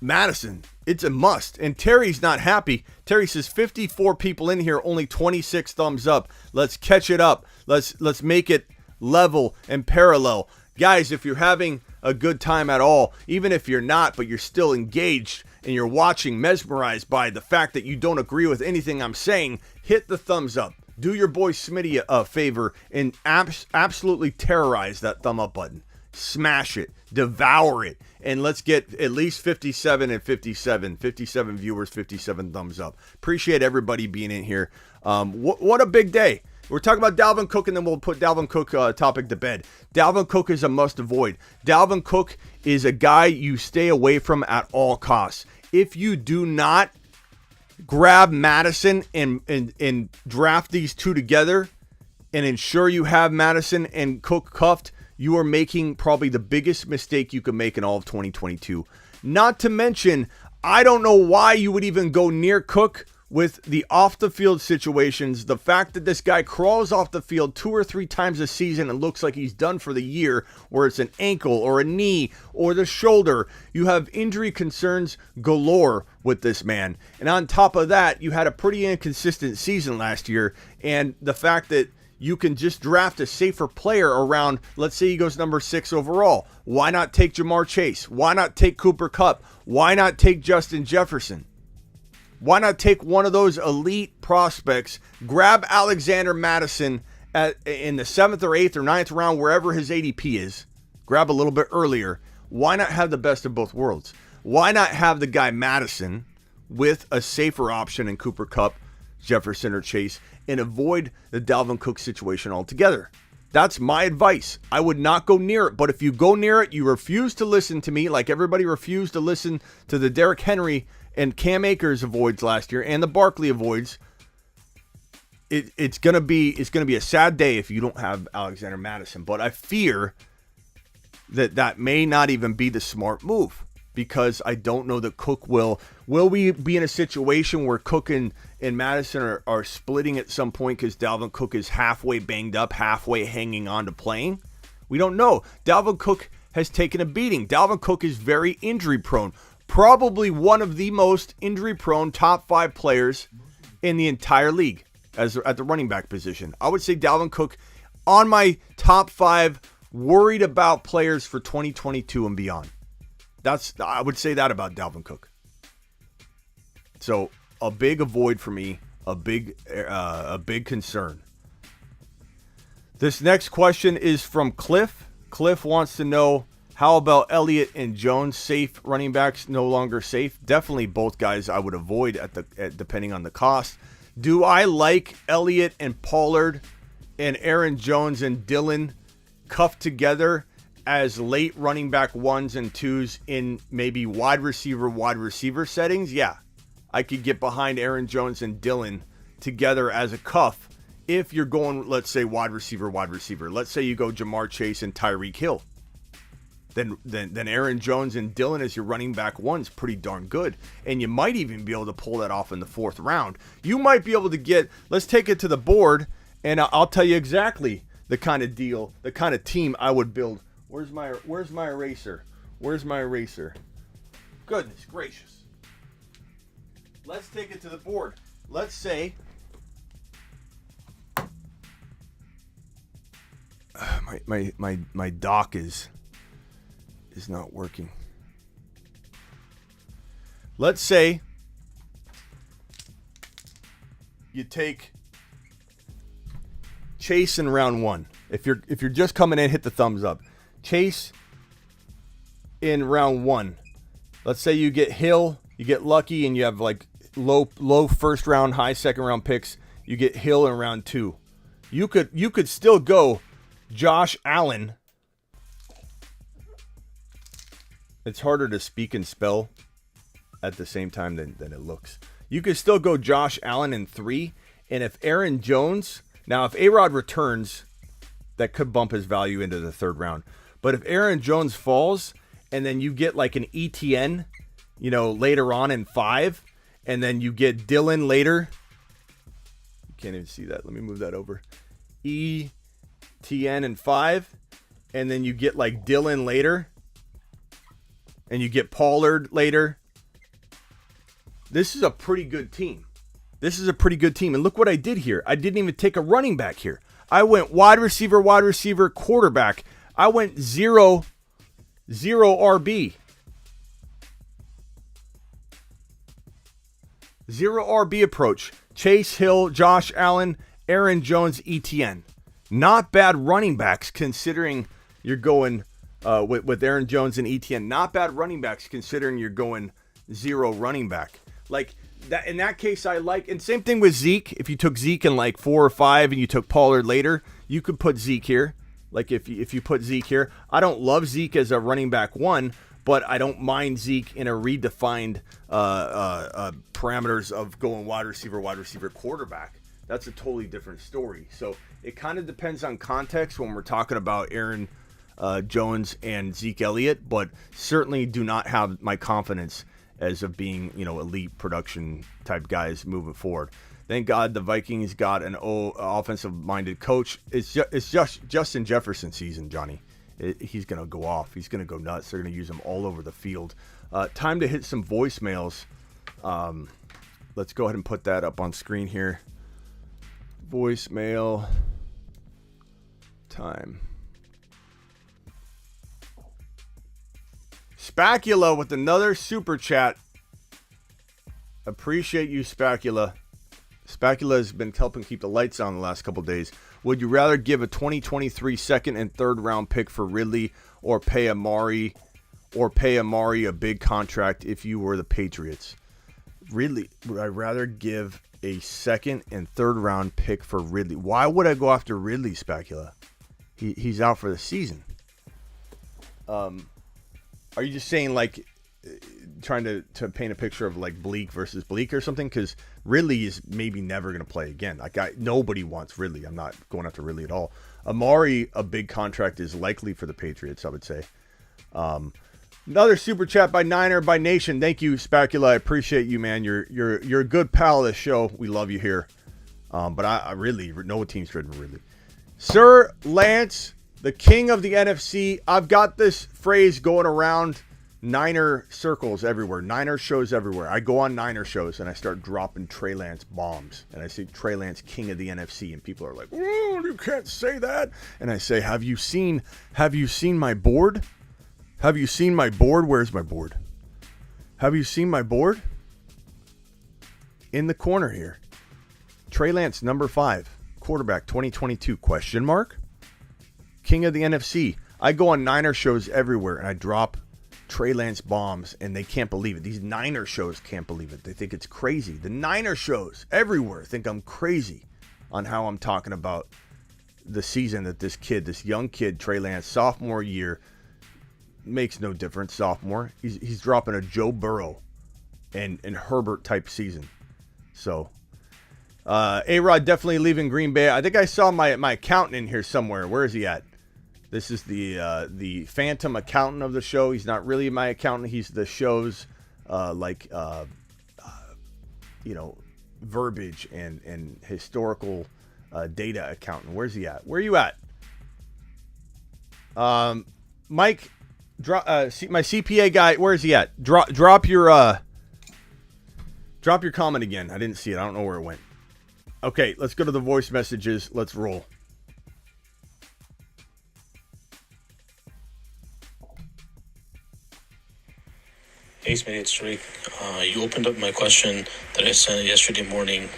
Madison. It's a must. And Terry's not happy. Terry says 54 people in here, only 26 thumbs up. Let's catch it up. Let's make it level and parallel. Guys, if you're having a good time at all, even if you're not, but you're still engaged and you're watching, mesmerized by the fact that you don't agree with anything I'm saying, hit the thumbs up. Do your boy Smitty a favor and absolutely terrorize that thumb up button. Smash it, devour it, and let's get at least 57 viewers, 57 thumbs up. Appreciate everybody being in here. What a big day. We're talking about Dalvin Cook, and then we'll put Dalvin Cook topic to bed. Dalvin Cook is a must avoid. Dalvin Cook is a guy you stay away from at all costs. If you do not grab Madison and draft these two together, and ensure you have Madison and Cook cuffed, you are making probably the biggest mistake you could make in all of 2022. Not to mention, I don't know why you would even go near Cook with the off-the-field situations. The fact that this guy crawls off the field 2 or 3 times a season and looks like he's done for the year, or it's an ankle or a knee or the shoulder. You have injury concerns galore with this man. And on top of that, you had a pretty inconsistent season last year. And the fact that you can just draft a safer player around, let's say he goes number 6 overall. Why not take Jamar Chase? Why not take Cooper Kupp? Why not take Justin Jefferson? Why not take one of those elite prospects, grab Alexander Madison in the 7th or 8th or 9th round, wherever his ADP is, grab a little bit earlier. Why not have the best of both worlds? Why not have the guy Madison with a safer option in Cooper Kupp, Jefferson, or Chase, and avoid the Dalvin Cook situation altogether? That's my advice. I would not go near it, but if you go near it, you refuse to listen to me, like everybody refused to listen to the Derrick Henry and Cam Akers avoids last year and the Barkley avoids. It's gonna be a sad day if you don't have Alexander Madison. But I fear that may not even be the smart move, because I don't know that Cook will. Will we be in a situation where Cook and Madison are splitting at some point because Dalvin Cook is halfway banged up, halfway hanging on to playing? We don't know. Dalvin Cook has taken a beating. Dalvin Cook is very injury prone. Probably one of the most injury prone top 5 players in the entire league at the running back position. I would say Dalvin Cook on my top 5 worried about players for 2022 and beyond. I would say that about Dalvin Cook. So a big avoid for me, a big concern. This next question is from Cliff. Cliff wants to know, how about Elliott and Jones, safe running backs, no longer safe? Definitely both guys I would avoid depending on the cost. Do I like Elliott and Pollard and Aaron Jones and Dillon cuffed together as late running back 1s and 2s in maybe wide receiver settings? Yeah, I could get behind Aaron Jones and Dillon together as a cuff if you're going, let's say, wide receiver. Let's say you go Jamar Chase and Tyreek Hill. Then Aaron Jones and Dillon as your running back 1's pretty darn good. And you might even be able to pull that off in the 4th round. You might be able to get, let's take it to the board, and I'll tell you exactly the kind of deal, the kind of team I would build. Where's my eraser? Where's my eraser? Goodness gracious. Let's take it to the board. Let's say my dock is not working. Let's say you take Chase in round 1. If you're just coming in, hit the thumbs up. Chase in round 1. Let's say you get Hill, you get lucky, and you have like low first round, high second round picks. You get Hill in round 2. You could still go Josh Allen. It's harder to speak and spell at the same time than it looks. You could still go Josh Allen in 3. And if Aaron Jones, now if ARod returns, that could bump his value into the 3rd round. But if Aaron Jones falls and then you get like an ETN, later on in 5, and then you get Dillon later. You can't even see that. Let me move that over. ETN in 5, and then you get like Dillon later. And you get Pollard later. This is a pretty good team. And look what I did here. I didn't even take a running back here. I went wide receiver, quarterback. I went 0 RB. 0 RB approach. Chase, Hill, Josh Allen, Aaron Jones, ETN. Not bad running backs considering you're going with Aaron Jones and ETN. Not bad running backs considering you're going 0 running back. Like that, in that case, I like, and same thing with Zeke. If you took Zeke in like 4 or 5 and you took Pollard later, you could put Zeke here. Like if you put Zeke here, I don't love Zeke as a running back 1, but I don't mind Zeke in a redefined parameters of going wide receiver, quarterback. that's a totally different story. So it kind of depends on context when we're talking about Aaron Jones and Zeke Elliott, but certainly do not have my confidence as of being, elite production type guys moving forward. Thank God the Vikings got an offensive-minded coach. It's just Justin Jefferson season, Johnny. He's going to go off. He's going to go nuts. They're going to use him all over the field. Time to hit some voicemails. Let's go ahead and put that up on screen here. Voicemail time. Spacula with another super chat. Appreciate you, Spacula. Spacula has been helping keep the lights on the last couple of days. Would you rather give a 2023 second and third round pick for Ridley or pay Amari a big contract if you were the Patriots? Ridley, would I rather give a second and third round pick for Ridley? Why would I go after Ridley, Spacula? He's out for the season. Are you just saying trying to paint a picture of Bleak versus Bleak or something? Because Ridley is maybe never going to play again. Nobody wants Ridley. I'm not going after Ridley at all. Amari, a big contract is likely for the Patriots, I would say. Another super chat by Niner by Nation. Thank you, Spacula. I appreciate you, man. You're a good pal of the show. We love you here. But I really, no team's trading for Ridley. Sir Lance, the king of the NFC. I've got this phrase going around Niner circles everywhere. Niner shows everywhere. I go on Niner shows and I start dropping Trey Lance bombs. And I say Trey Lance, king of the NFC. And people are like, oh, you can't say that. And I say, have you seen my board? Have you seen my board? Where's my board? Have you seen my board? In the corner here. Trey Lance, number 5. Quarterback, 2022, question mark? King of the NFC. I go on Niner shows everywhere and I drop Trey Lance bombs and they can't believe it. These Niner shows can't believe it. They think it's crazy. The Niner shows everywhere think I'm crazy on how I'm talking about the season that this young kid, Trey Lance, sophomore year, makes no difference, sophomore. He's dropping a Joe Burrow and Herbert type season. So ARod definitely leaving Green Bay. I think I saw my accountant in here somewhere. Where is he at? This is the phantom accountant of the show. He's not really my accountant. He's the show's verbiage and historical data accountant. Where's he at? Where are you at? Mike, my CPA guy. Where is he at? Drop your comment again. I didn't see it. I don't know where it went. Okay, let's go to the voice messages. Let's roll. Hey, Smitty, it's Trey. You opened up my question that I sent yesterday morning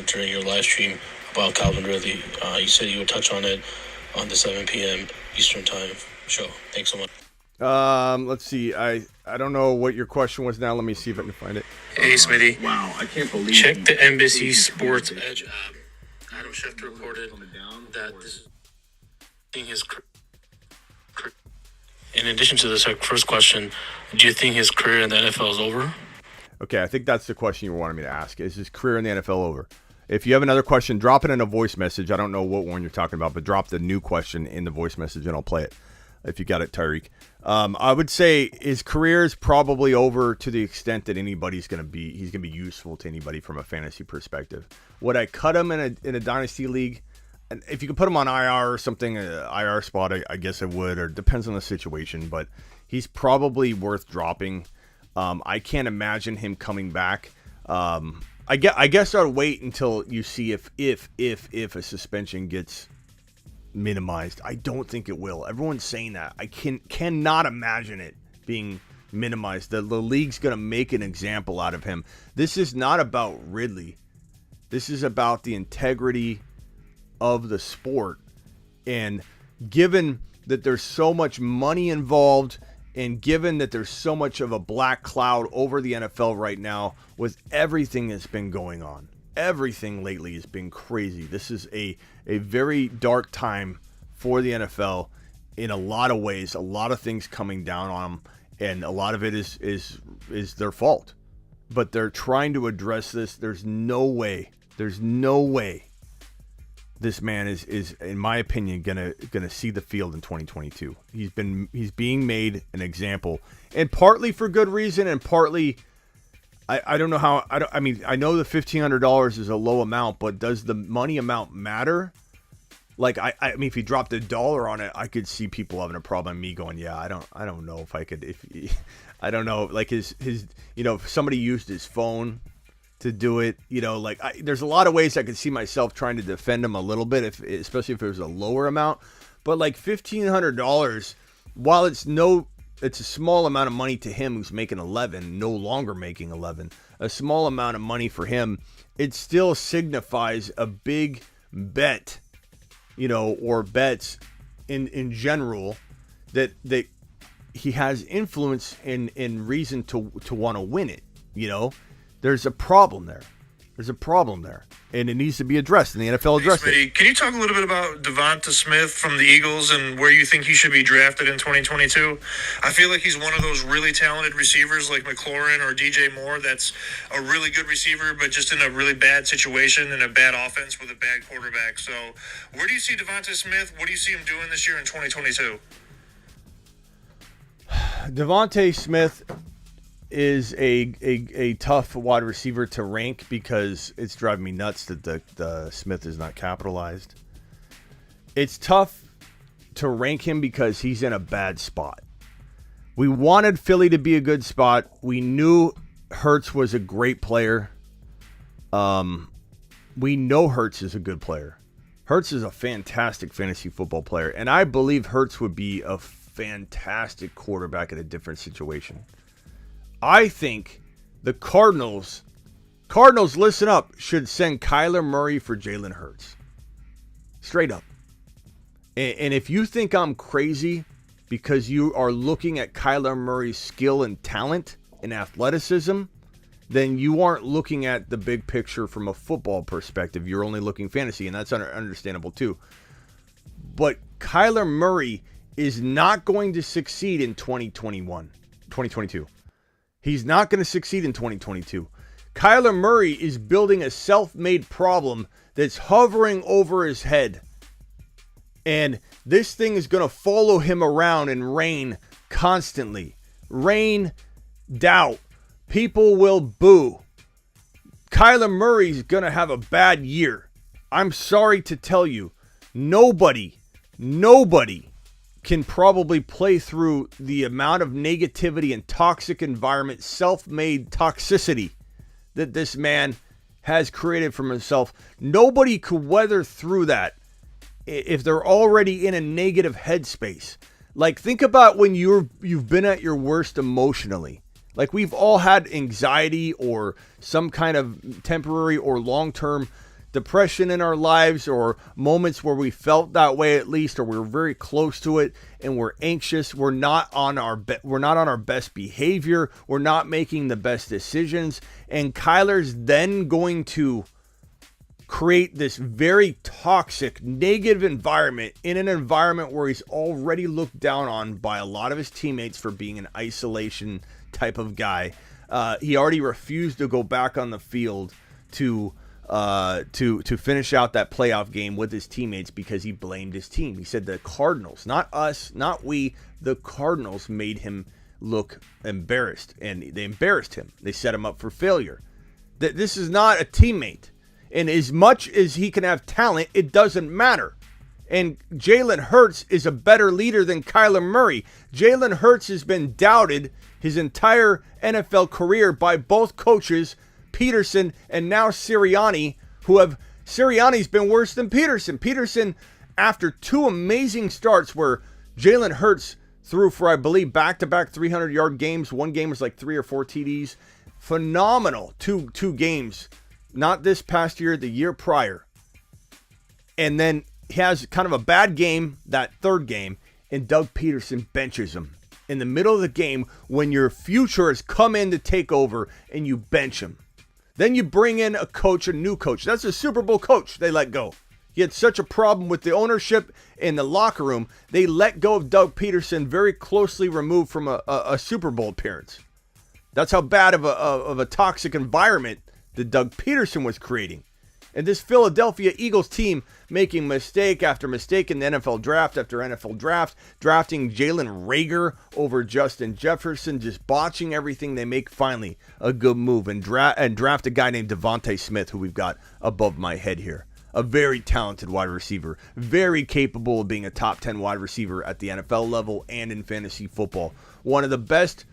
during your live stream about Calvin Ridley. You said you would touch on it on the 7 p.m. Eastern Time show. Thanks so much. Let's see. I don't know what your question was now. Let me see if I can find it. Hey, Smitty. Wow, I can't believe Check the NBC Sports Edge app. Adam Schefter reported that this is his career. In addition to this, our first question, do you think his career in the NFL is over? Okay, I think that's the question you wanted me to ask. Is his career in the NFL over? If you have another question, drop it in a voice message. I don't know what one you're talking about, but drop the new question in the voice message and I'll play it. If you got it, Tyreek. I would say his career is probably over to the extent that he's going to be useful to anybody from a fantasy perspective. Would I cut him in a dynasty league? And if you could put him on IR or something, an IR spot, I guess I would, or depends on the situation, but he's probably worth dropping. I can't imagine him coming back. I guess I'll wait until you see if a suspension gets minimized. I don't think it will. Everyone's saying that. I cannot imagine it being minimized. The league's going to make an example out of him. This is not about Ridley. This is about the integrity of the sport. And given that there's so much money involved, and given that there's so much of a black cloud over the NFL right now with everything that's been going on, everything lately has been crazy. This is a very dark time for the NFL in a lot of ways, a lot of things coming down on them, and a lot of it is their fault. But they're trying to address this. There's no way this man is in my opinion gonna see the field in 2022. He's being made an example, and partly for good reason, and partly I don't know how. I mean, I know the $1,500 is a low amount, but does the money amount matter? Like, I mean, if he dropped $1 on it, I could see people having a problem. Me going, yeah, I don't know if I could. I don't know, like his if somebody used his phone to do it, like there's a lot of ways I could see myself trying to defend him a little bit, especially if it was a lower amount. But like $1,500, while it's a small amount of money to him who's making 11, no longer making 11, a small amount of money for him, it still signifies a big bet, or bets in general that he has influence and reason to want to win it. There's a problem there. And it needs to be addressed, and the NFL addressed it. Can you talk a little bit about Devonta Smith from the Eagles and where you think he should be drafted in 2022? I feel like he's one of those really talented receivers like McLaurin or DJ Moore that's a really good receiver, but just in a really bad situation in a bad offense with a bad quarterback. So where do you see Devonta Smith? What do you see him doing this year in 2022? Devonta Smith is a tough wide receiver to rank because it's driving me nuts that the Smith is not capitalized. It's tough to rank him because he's in a bad spot. We wanted Philly to be a good spot. We knew Hurts was a great player. We know Hurts is a good player. Hurts is a fantastic fantasy football player, and I believe Hurts would be a fantastic quarterback in a different situation. I think the Cardinals, listen up, should send Kyler Murray for Jalen Hurts. Straight up. And if you think I'm crazy because you are looking at Kyler Murray's skill and talent and athleticism, then you aren't looking at the big picture from a football perspective. You're only looking fantasy, and that's understandable too. But Kyler Murray is not going to succeed in 2022. He's not going to succeed in 2022. Kyler Murray is building a self-made problem that's hovering over his head. And this thing is going to follow him around and rain constantly. Rain, doubt. People will boo. Kyler Murray's going to have a bad year. I'm sorry to tell you, nobody can probably play through the amount of negativity and toxic environment, self-made toxicity that this man has created for himself. Nobody could weather through that if they're already in a negative headspace. Like, think about when you've been at your worst emotionally. Like, we've all had anxiety or some kind of temporary or long-term depression in our lives, or moments where we felt that way at least, or we're very close to it and we're anxious. We're not on our best behavior. We're not making the best decisions. And Kyler's then going to create this very toxic, negative environment in an environment where he's already looked down on by a lot of his teammates for being an isolation type of guy. He already refused to go back on the field to finish out that playoff game with his teammates because he blamed his team. He said the Cardinals, not us, not we, the Cardinals made him look embarrassed, and they embarrassed him. They set him up for failure. That this is not a teammate. And as much as he can have talent, it doesn't matter. And Jalen Hurts is a better leader than Kyler Murray. Jalen Hurts has been doubted his entire NFL career by both coaches, Peterson and now Sirianni, Sirianni's been worse than Peterson. Peterson, after two amazing starts where Jalen Hurts threw for, I believe, back-to-back 300-yard games. One game was like 3 or 4 TDs. Phenomenal two games. Not this past year, the year prior. And then he has kind of a bad game, that third game, and Doug Peterson benches him in the middle of the game when your future has come in to take over, and you bench him. Then you bring in a coach, a new coach. That's a Super Bowl coach they let go. He had such a problem with the ownership in the locker room, they let go of Doug Peterson, very closely removed from a Super Bowl appearance. That's how bad of a toxic environment that Doug Peterson was creating. And this Philadelphia Eagles team making mistake after mistake in the NFL draft after NFL draft, drafting Jalen Reagor over Justin Jefferson, just botching everything. They make finally a good move and draft a guy named Devontae Smith, who we've got above my head here. A very talented wide receiver, very capable of being a top 10 wide receiver at the NFL level and in fantasy football. One of the best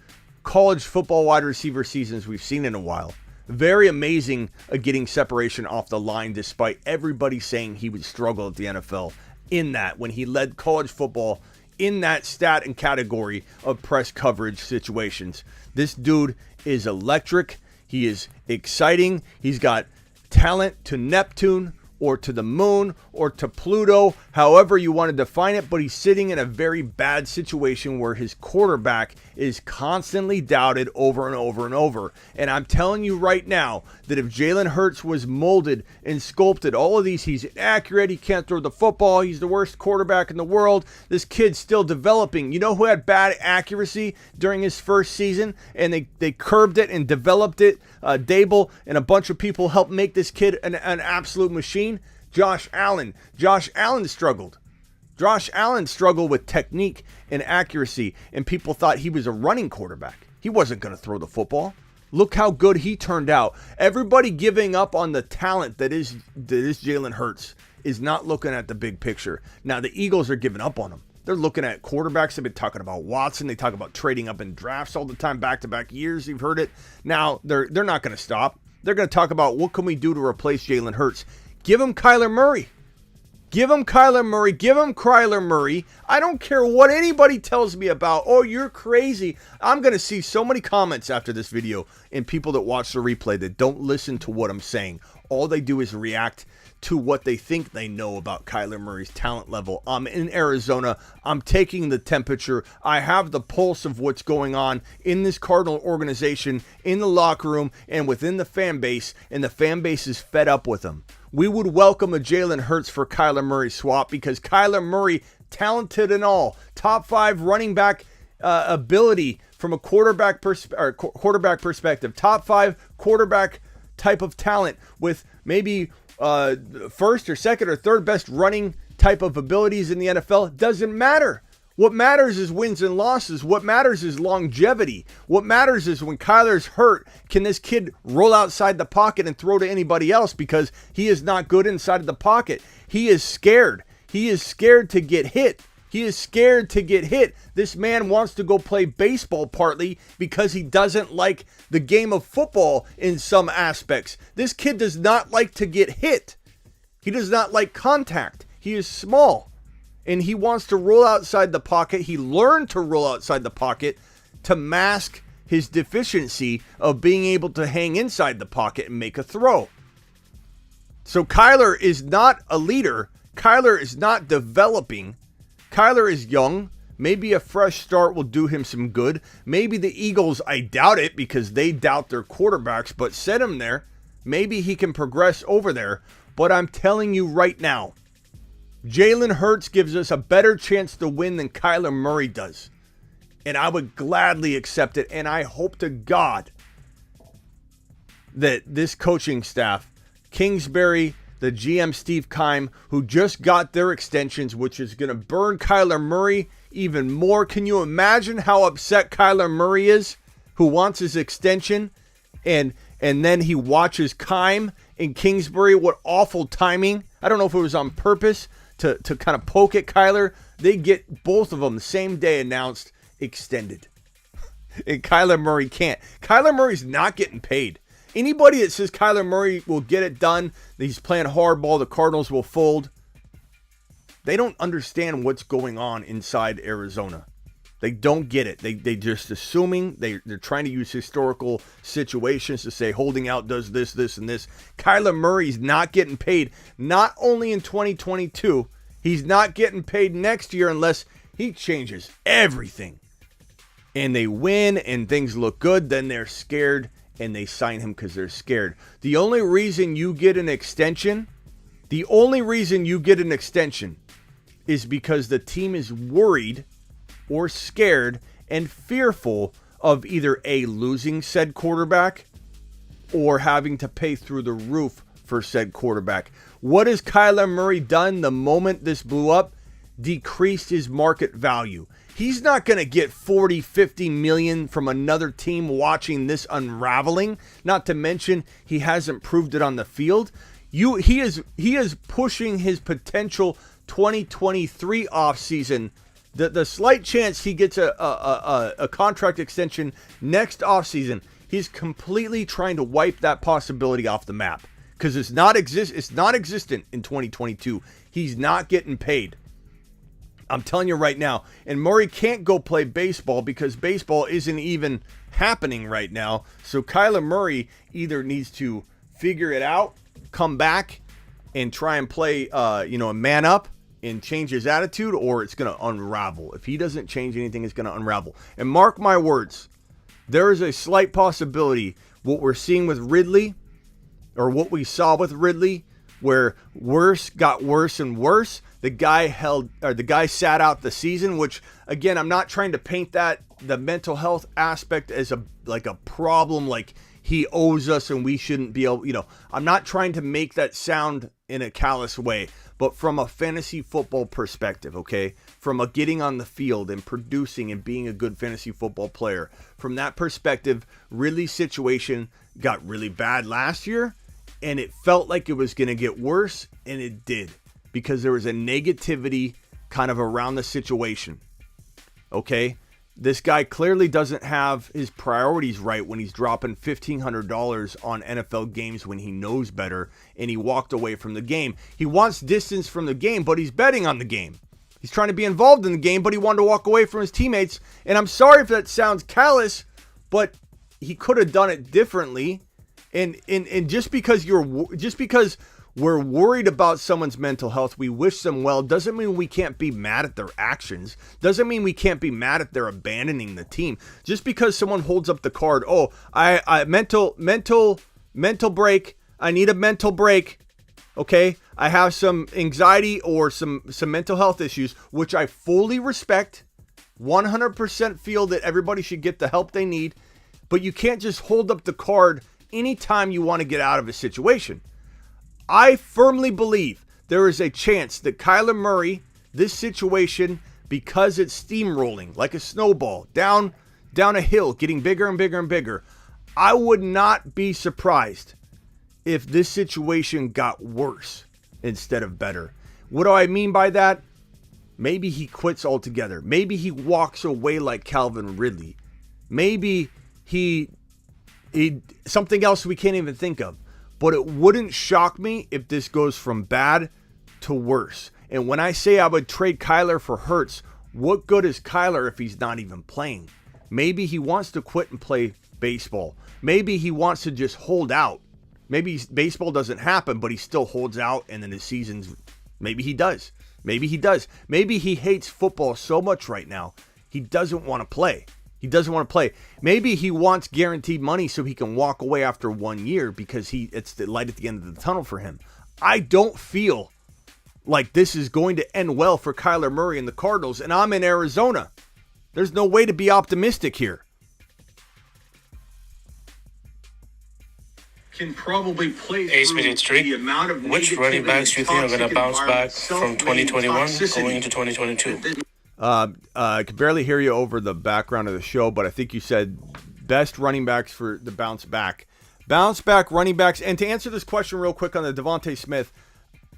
college football wide receiver seasons we've seen in a while. Very amazing at getting separation off the line despite everybody saying he would struggle at the NFL in that when he led college football in that stat and category of press coverage situations. This dude is electric. He is exciting. He's got talent to Neptune or to the moon or to Pluto, however you want to define it, but he's sitting in a very bad situation where his quarterback is constantly doubted over and over and over. And I'm telling you right now that if Jalen Hurts was molded and sculpted, all of these, he's inaccurate, he can't throw the football, he's the worst quarterback in the world, this kid's still developing. You know who had bad accuracy during his first season and they curbed it and developed it? Dable and a bunch of people helped make this kid an absolute machine. Josh Allen. Josh Allen struggled. Josh Allen struggled with technique and accuracy, and people thought he was a running quarterback. He wasn't going to throw the football. Look how good he turned out. Everybody giving up on the talent that is Jalen Hurts is not looking at the big picture. Now, the Eagles are giving up on him. They're looking at quarterbacks. They've been talking about Watson. They talk about trading up in drafts all the time, back-to-back years. You've heard it. Now, they're not going to stop. They're going to talk about what can we do to replace Jalen Hurts. Give him Kyler Murray. Give him Kyler Murray. Give him Kyler Murray. I don't care what anybody tells me about, oh, you're crazy. I'm going to see so many comments after this video and people that watch the replay that don't listen to what I'm saying. All they do is react to what they think they know about Kyler Murray's talent level. I'm in Arizona. I'm taking the temperature. I have the pulse of what's going on in this Cardinal organization, in the locker room, and within the fan base, and the fan base is fed up with him. We would welcome a Jalen Hurts for Kyler Murray swap because Kyler Murray, talented and all, top 5 running back ability from a quarterback perspective, top 5 quarterback type of talent with maybe first or second or third best running type of abilities in the NFL. Doesn't matter. What matters is wins and losses. What matters is longevity. What matters is when Kyler's hurt, can this kid roll outside the pocket and throw to anybody else because he is not good inside of the pocket. He is scared. He is scared to get hit. He is scared to get hit. This man wants to go play baseball partly because he doesn't like the game of football in some aspects. This kid does not like to get hit. He does not like contact. He is small. And he wants to roll outside the pocket. He learned to roll outside the pocket to mask his deficiency of being able to hang inside the pocket and make a throw. So Kyler is not a leader. Kyler is not developing. Kyler is young. Maybe a fresh start will do him some good. Maybe the Eagles, I doubt it because they doubt their quarterbacks, but set him there. Maybe he can progress over there. But I'm telling you right now, Jalen Hurts gives us a better chance to win than Kyler Murray does. And I would gladly accept it. And I hope to God that this coaching staff, Kingsbury, the GM Steve Keim, who just got their extensions, which is going to burn Kyler Murray even more. Can you imagine how upset Kyler Murray is, who wants his extension? And then he watches Keim and Kingsbury. What awful timing. I don't know if it was on purpose to kind of poke at Kyler. They get both of them the same day announced extended. And Kyler Murray can't. Kyler Murray's not getting paid. Anybody that says Kyler Murray will get it done, that he's playing hardball, the Cardinals will fold, they don't understand what's going on inside Arizona. They don't get it. They just assuming. They're trying to use historical situations to say holding out does this, this, and this. Kyler Murray's not getting paid. Not only in 2022, he's not getting paid next year unless he changes everything. And they win and things look good. Then they're scared and they sign him because they're scared. The only reason you get an extension, is because the team is worried or scared and fearful of either A, losing said quarterback or having to pay through the roof for said quarterback. What has Kyler Murray done the moment this blew up? Decreased his market value. He's not going to get 40, 50 million from another team watching this unraveling. Not to mention, he hasn't proved it on the field. He is pushing his potential 2023 offseason. The slight chance he gets a contract extension next offseason, he's completely trying to wipe that possibility off the map because it's not existent in 2022. He's not getting paid. I'm telling you right now. And Murray can't go play baseball because baseball isn't even happening right now. So Kyler Murray either needs to figure it out, come back, and try and play, a man up and change his attitude, or it's going to unravel. If he doesn't change anything, it's going to unravel. And mark my words, there is a slight possibility what we're seeing with Ridley, or what we saw with Ridley, where worse got worse and worse. The guy sat out the season, which again, I'm not trying to paint the mental health aspect as a problem, like he owes us and we shouldn't be able, I'm not trying to make that sound in a callous way, but from a fantasy football perspective, okay? From a getting on the field and producing and being a good fantasy football player. From that perspective, Ridley's situation got really bad last year, and it felt like it was going to get worse, and it did. Because there was a negativity kind of around the situation. Okay? This guy clearly doesn't have his priorities right when he's dropping $1,500 on NFL games when he knows better, and he walked away from the game. He wants distance from the game, but he's betting on the game. He's trying to be involved in the game, but he wanted to walk away from his teammates. And I'm sorry if that sounds callous, but he could have done it differently. And just because we're worried about someone's mental health, we wish them well, doesn't mean we can't be mad at their actions. Doesn't mean we can't be mad at their abandoning the team. Just because someone holds up the card, I mental break. I need a mental break. Okay? I have some anxiety or some mental health issues, which I fully respect. 100% feel that everybody should get the help they need. But you can't just hold up the card anytime you want to get out of a situation. I firmly believe there is a chance that Kyler Murray, this situation, because it's steamrolling like a snowball down a hill, getting bigger and bigger and bigger, I would not be surprised if this situation got worse instead of better. What do I mean by that? Maybe he quits altogether. Maybe he walks away like Calvin Ridley. Maybe he something else we can't even think of. But it wouldn't shock me if this goes from bad to worse. And when I say I would trade Kyler for Hurts, what good is Kyler if he's not even playing? Maybe he wants to quit and play baseball. Maybe he wants to just hold out. Maybe baseball doesn't happen, but he still holds out, and then his season's... Maybe he does. Maybe he does. Maybe he hates football so much right now, he doesn't want to play. He doesn't want to play. Maybe he wants guaranteed money so he can walk away after 1 year because it's the light at the end of the tunnel for him. I don't feel like this is going to end well for Kyler Murray and the Cardinals, and I'm in Arizona. There's no way to be optimistic here. Can probably play the amount of which running backs do you think are going to bounce back from 2021 going into 2022? I could barely hear you over the background of the show, but I think you said best running backs for the bounce back. Bounce back running backs. And to answer this question real quick on the Devontae Smith,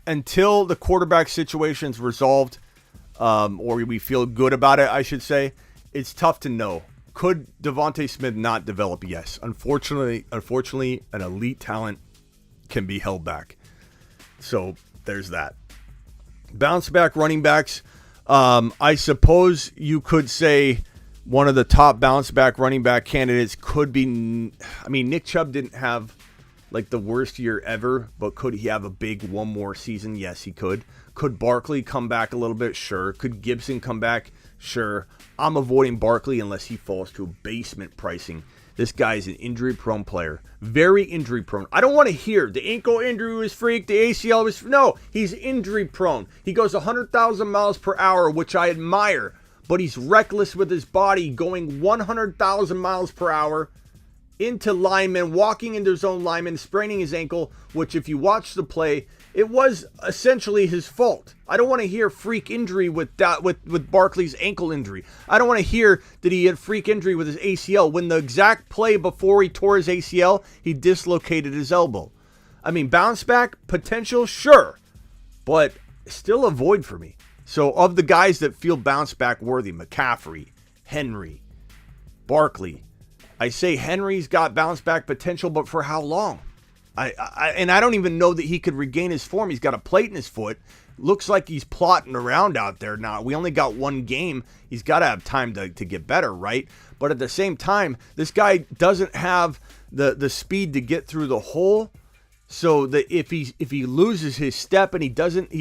until the quarterback situation's resolved, or we feel good about it, I should say, it's tough to know. Could Devontae Smith not develop? Yes. Unfortunately, an elite talent can be held back. So there's that. Bounce back running backs. I suppose you could say one of the top bounce back running back candidates could be, Nick Chubb didn't have like the worst year ever, but could he have a big one more season? Yes, he could. Could Barkley come back a little bit? Sure. Could Gibson come back? Sure. I'm avoiding Barkley unless he falls to basement pricing. This guy is an injury-prone player. Very injury-prone. I don't want to hear the ankle injury was freak, the ACL was... No, he's injury-prone. He goes 100,000 miles per hour, which I admire. But he's reckless with his body, going 100,000 miles per hour into linemen, walking into his own lineman, spraining his ankle, which if you watch the play, it was essentially his fault. I don't want to hear freak injury with Barkley's ankle injury. I don't want to hear that he had freak injury with his ACL when the exact play before he tore his ACL, he dislocated his elbow. I mean, bounce back potential, sure, but still a void for me. So of the guys that feel bounce back worthy, McCaffrey, Henry, Barkley, I say Henry's got bounce back potential, but for how long? I don't even know that he could regain his form. He's got a plate in his foot. Looks like he's plotting around out there now. We only got one game. He's got to have time to get better, right? But at the same time, this guy doesn't have the speed to get through the hole. So that if he loses his step and he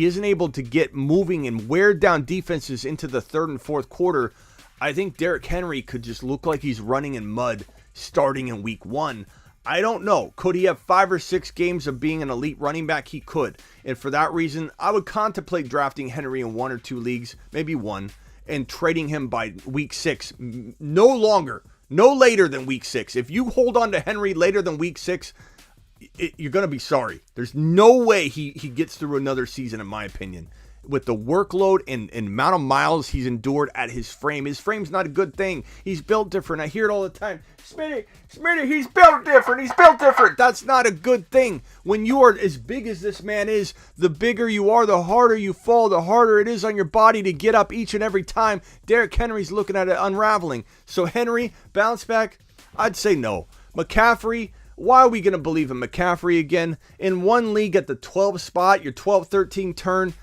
isn't able to get moving and wear down defenses into the third and fourth quarter, I think Derrick Henry could just look like he's running in mud starting in week 1. I don't know. Could he have 5 or 6 games of being an elite running back? He could. And for that reason, I would contemplate drafting Henry in 1 or 2 leagues, maybe 1, and trading him by week 6. No later than week 6. If you hold on to Henry later than week 6, you're going to be sorry. There's no way he gets through another season, in my opinion. With the workload and amount of miles he's endured at his frame. His frame's not a good thing. He's built different. I hear it all the time. Smitty, he's built different. That's not a good thing. When you are as big as this man is, the bigger you are, the harder you fall, the harder it is on your body to get up each and every time. Derrick Henry's looking at it unraveling. So Henry, bounce back? I'd say no. McCaffrey, why are we going to believe in McCaffrey again? In one league at the 12 spot, your 12-13 turn,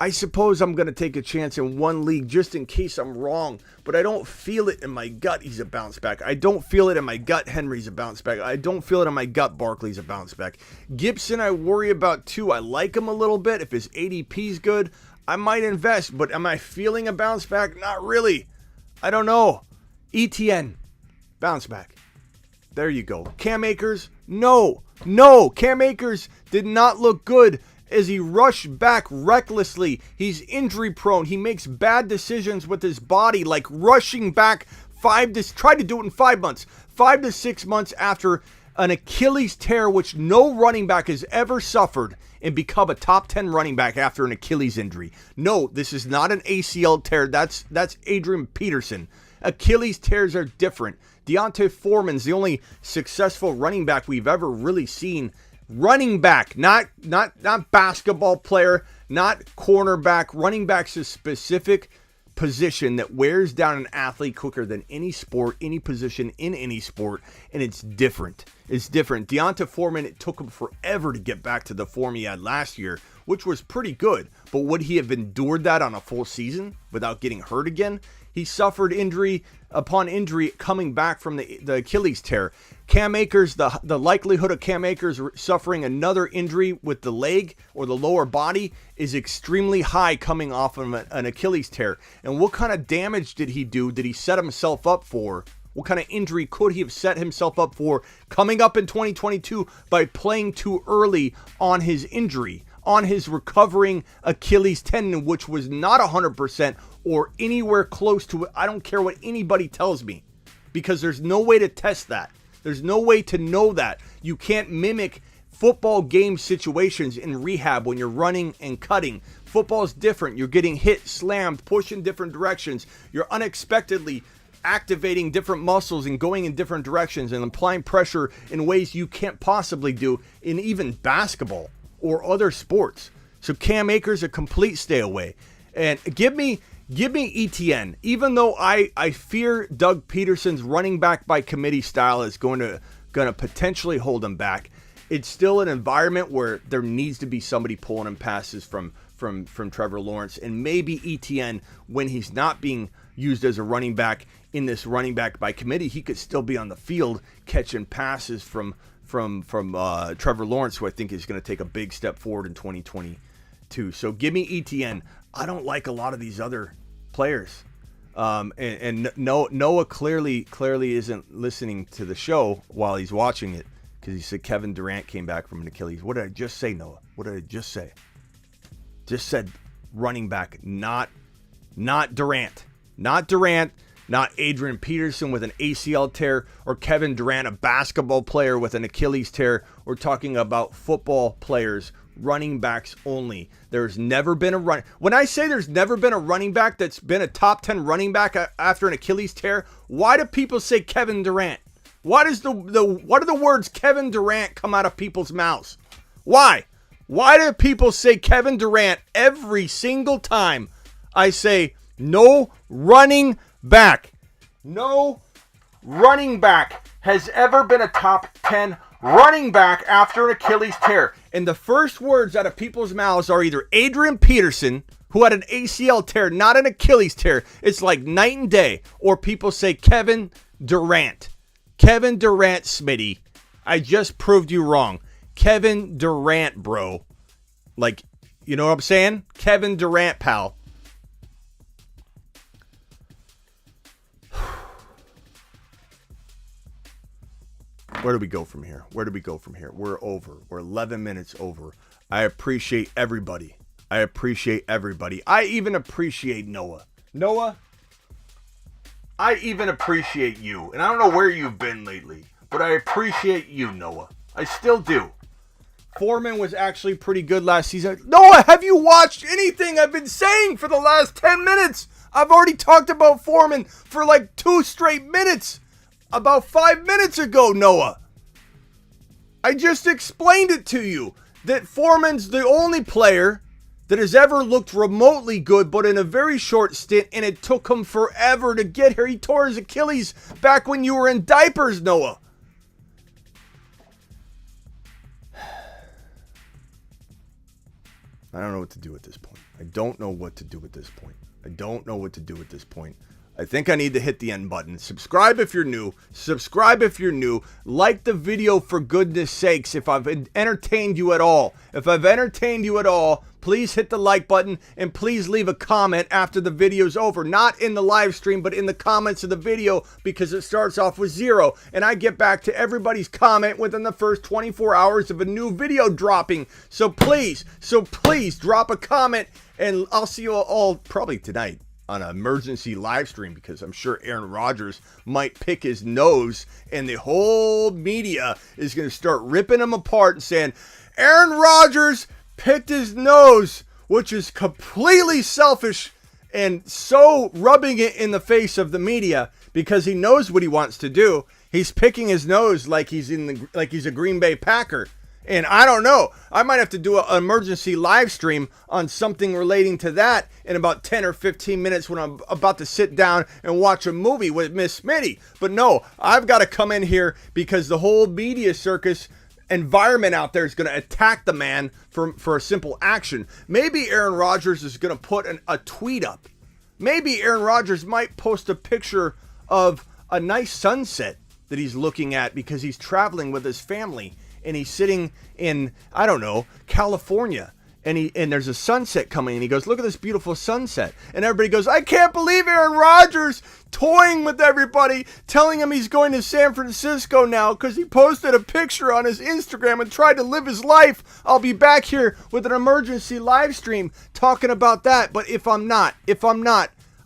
I suppose I'm going to take a chance in one league just in case I'm wrong, but I don't feel it in my gut he's a bounce back. I don't feel it in my gut Henry's a bounce back. I don't feel it in my gut Barkley's a bounce back. Gibson I worry about too. I like him a little bit. If his ADP's good, I might invest, but am I feeling a bounce back? Not really. I don't know. ETN, bounce back. There you go. Cam Akers, no. Cam Akers did not look good as he rushed back recklessly. He's injury prone. He makes bad decisions with his body, like rushing back tried to do it in 5 months. 5 to 6 months after an Achilles tear, which no running back has ever suffered, and become a top 10 running back after an Achilles injury. No, this is not an ACL tear. That's Adrian Peterson. Achilles tears are different. D'Onta Foreman's the only successful running back we've ever really seen. Running back, not basketball player, not cornerback. Running back's a specific position that wears down an athlete quicker than any sport, any position in any sport, and it's different. It's different. D'Onta Foreman, it took him forever to get back to the form he had last year, which was pretty good. But would he have endured that on a full season without getting hurt again? He suffered injury upon injury coming back from the Achilles tear. Cam Akers, the likelihood of Cam Akers suffering another injury with the leg or the lower body is extremely high coming off of an Achilles tear. And what kind of damage did he do? Did he set himself up for? What kind of injury could he have set himself up for coming up in 2022 by playing too early on his injury, on his recovering Achilles tendon, which was not 100% or anywhere close to it? I don't care what anybody tells me, because there's no way to test that. There's no way to know that. You can't mimic football game situations in rehab when you're running and cutting. Football is different. You're getting hit, slammed, pushed in different directions. You're unexpectedly activating different muscles and going in different directions and applying pressure in ways you can't possibly do in even basketball or other sports. So Cam Akers, a complete stay away. And give me ETN. Even though I fear Doug Peterson's running back by committee style is going to potentially hold him back, it's still an environment where there needs to be somebody pulling him passes from Trevor Lawrence. And maybe ETN, when he's not being used as a running back in this running back by committee, he could still be on the field catching passes from Trevor Lawrence, who I think is going to take a big step forward in 2022. So give me ETN. I don't like a lot of these other players. And Noah clearly isn't listening to the show while he's watching it, because he said Kevin Durant came back from an Achilles. What did I just say, Noah? What did I just say? Just said running back, not Durant. Not Durant. Not Adrian Peterson with an ACL tear or Kevin Durant, a basketball player with an Achilles tear. We're talking about football players, running backs only. There's never been a run. When I say there's never been a running back that's been a top 10 running back after an Achilles tear, why do people say Kevin Durant? Why does what do the words Kevin Durant come out of people's mouths? Why? Why do people say Kevin Durant every single time I say no running back? No running back has ever been a top 10 running back after an Achilles tear. And the first words out of people's mouths are either Adrian Peterson, who had an ACL tear, not an Achilles tear. It's like night and day. Or people say Kevin Durant. Kevin Durant, Smitty. I just proved you wrong. Kevin Durant, bro. Like, you know what I'm saying? Kevin Durant, pal. Where do we go from here? Where do we go from here? We're over. We're 11 minutes over. I appreciate everybody. I appreciate everybody. I even appreciate Noah. Noah, I even appreciate you. And I don't know where you've been lately, but I appreciate you, Noah. I still do. Foreman was actually pretty good last season. Noah, have you watched anything I've been saying for the last 10 minutes? I've already talked about Foreman for like 2 straight minutes. About 5 minutes ago, Noah. I just explained it to you. That Foreman's the only player that has ever looked remotely good, but in a very short stint, and it took him forever to get here. He tore his Achilles back when you were in diapers, Noah. I don't know what to do at this point. I don't know what to do at this point. I don't know what to do at this point. I think I need to hit the end button. Subscribe if you're new. Subscribe if you're new. Like the video for goodness sakes if I've entertained you at all. If I've entertained you at all, please hit the like button and please leave a comment after the video's over. Not in the live stream, but in the comments of the video because it starts off with 0. And I get back to everybody's comment within the first 24 hours of a new video dropping. So please drop a comment and I'll see you all probably tonight on an emergency live stream because I'm sure Aaron Rodgers might pick his nose and the whole media is going to start ripping him apart and saying, Aaron Rodgers picked his nose, which is completely selfish and so rubbing it in the face of the media because he knows what he wants to do. He's picking his nose like he's a Green Bay Packer. And I don't know. I might have to do an emergency live stream on something relating to that in about 10 or 15 minutes when I'm about to sit down and watch a movie with Miss Smitty. But no, I've got to come in here because the whole media circus environment out there is going to attack the man for a simple action. Maybe Aaron Rodgers is going to put a tweet up. Maybe Aaron Rodgers might post a picture of a nice sunset that he's looking at because he's traveling with his family. And he's sitting in, I don't know, California. And there's a sunset coming. And he goes, look at this beautiful sunset. And everybody goes, I can't believe Aaron Rodgers toying with everybody, telling him he's going to San Francisco now because he posted a picture on his Instagram and tried to live his life. I'll be back here with an emergency live stream talking about that. But if I'm not,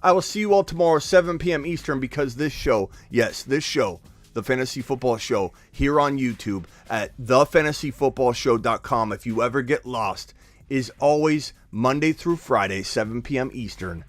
I will see you all tomorrow, 7 p.m. Eastern, because this show, the Fantasy Football Show, here on YouTube at thefantasyfootballshow.com. If you ever get lost, is always Monday through Friday, 7 p.m. Eastern,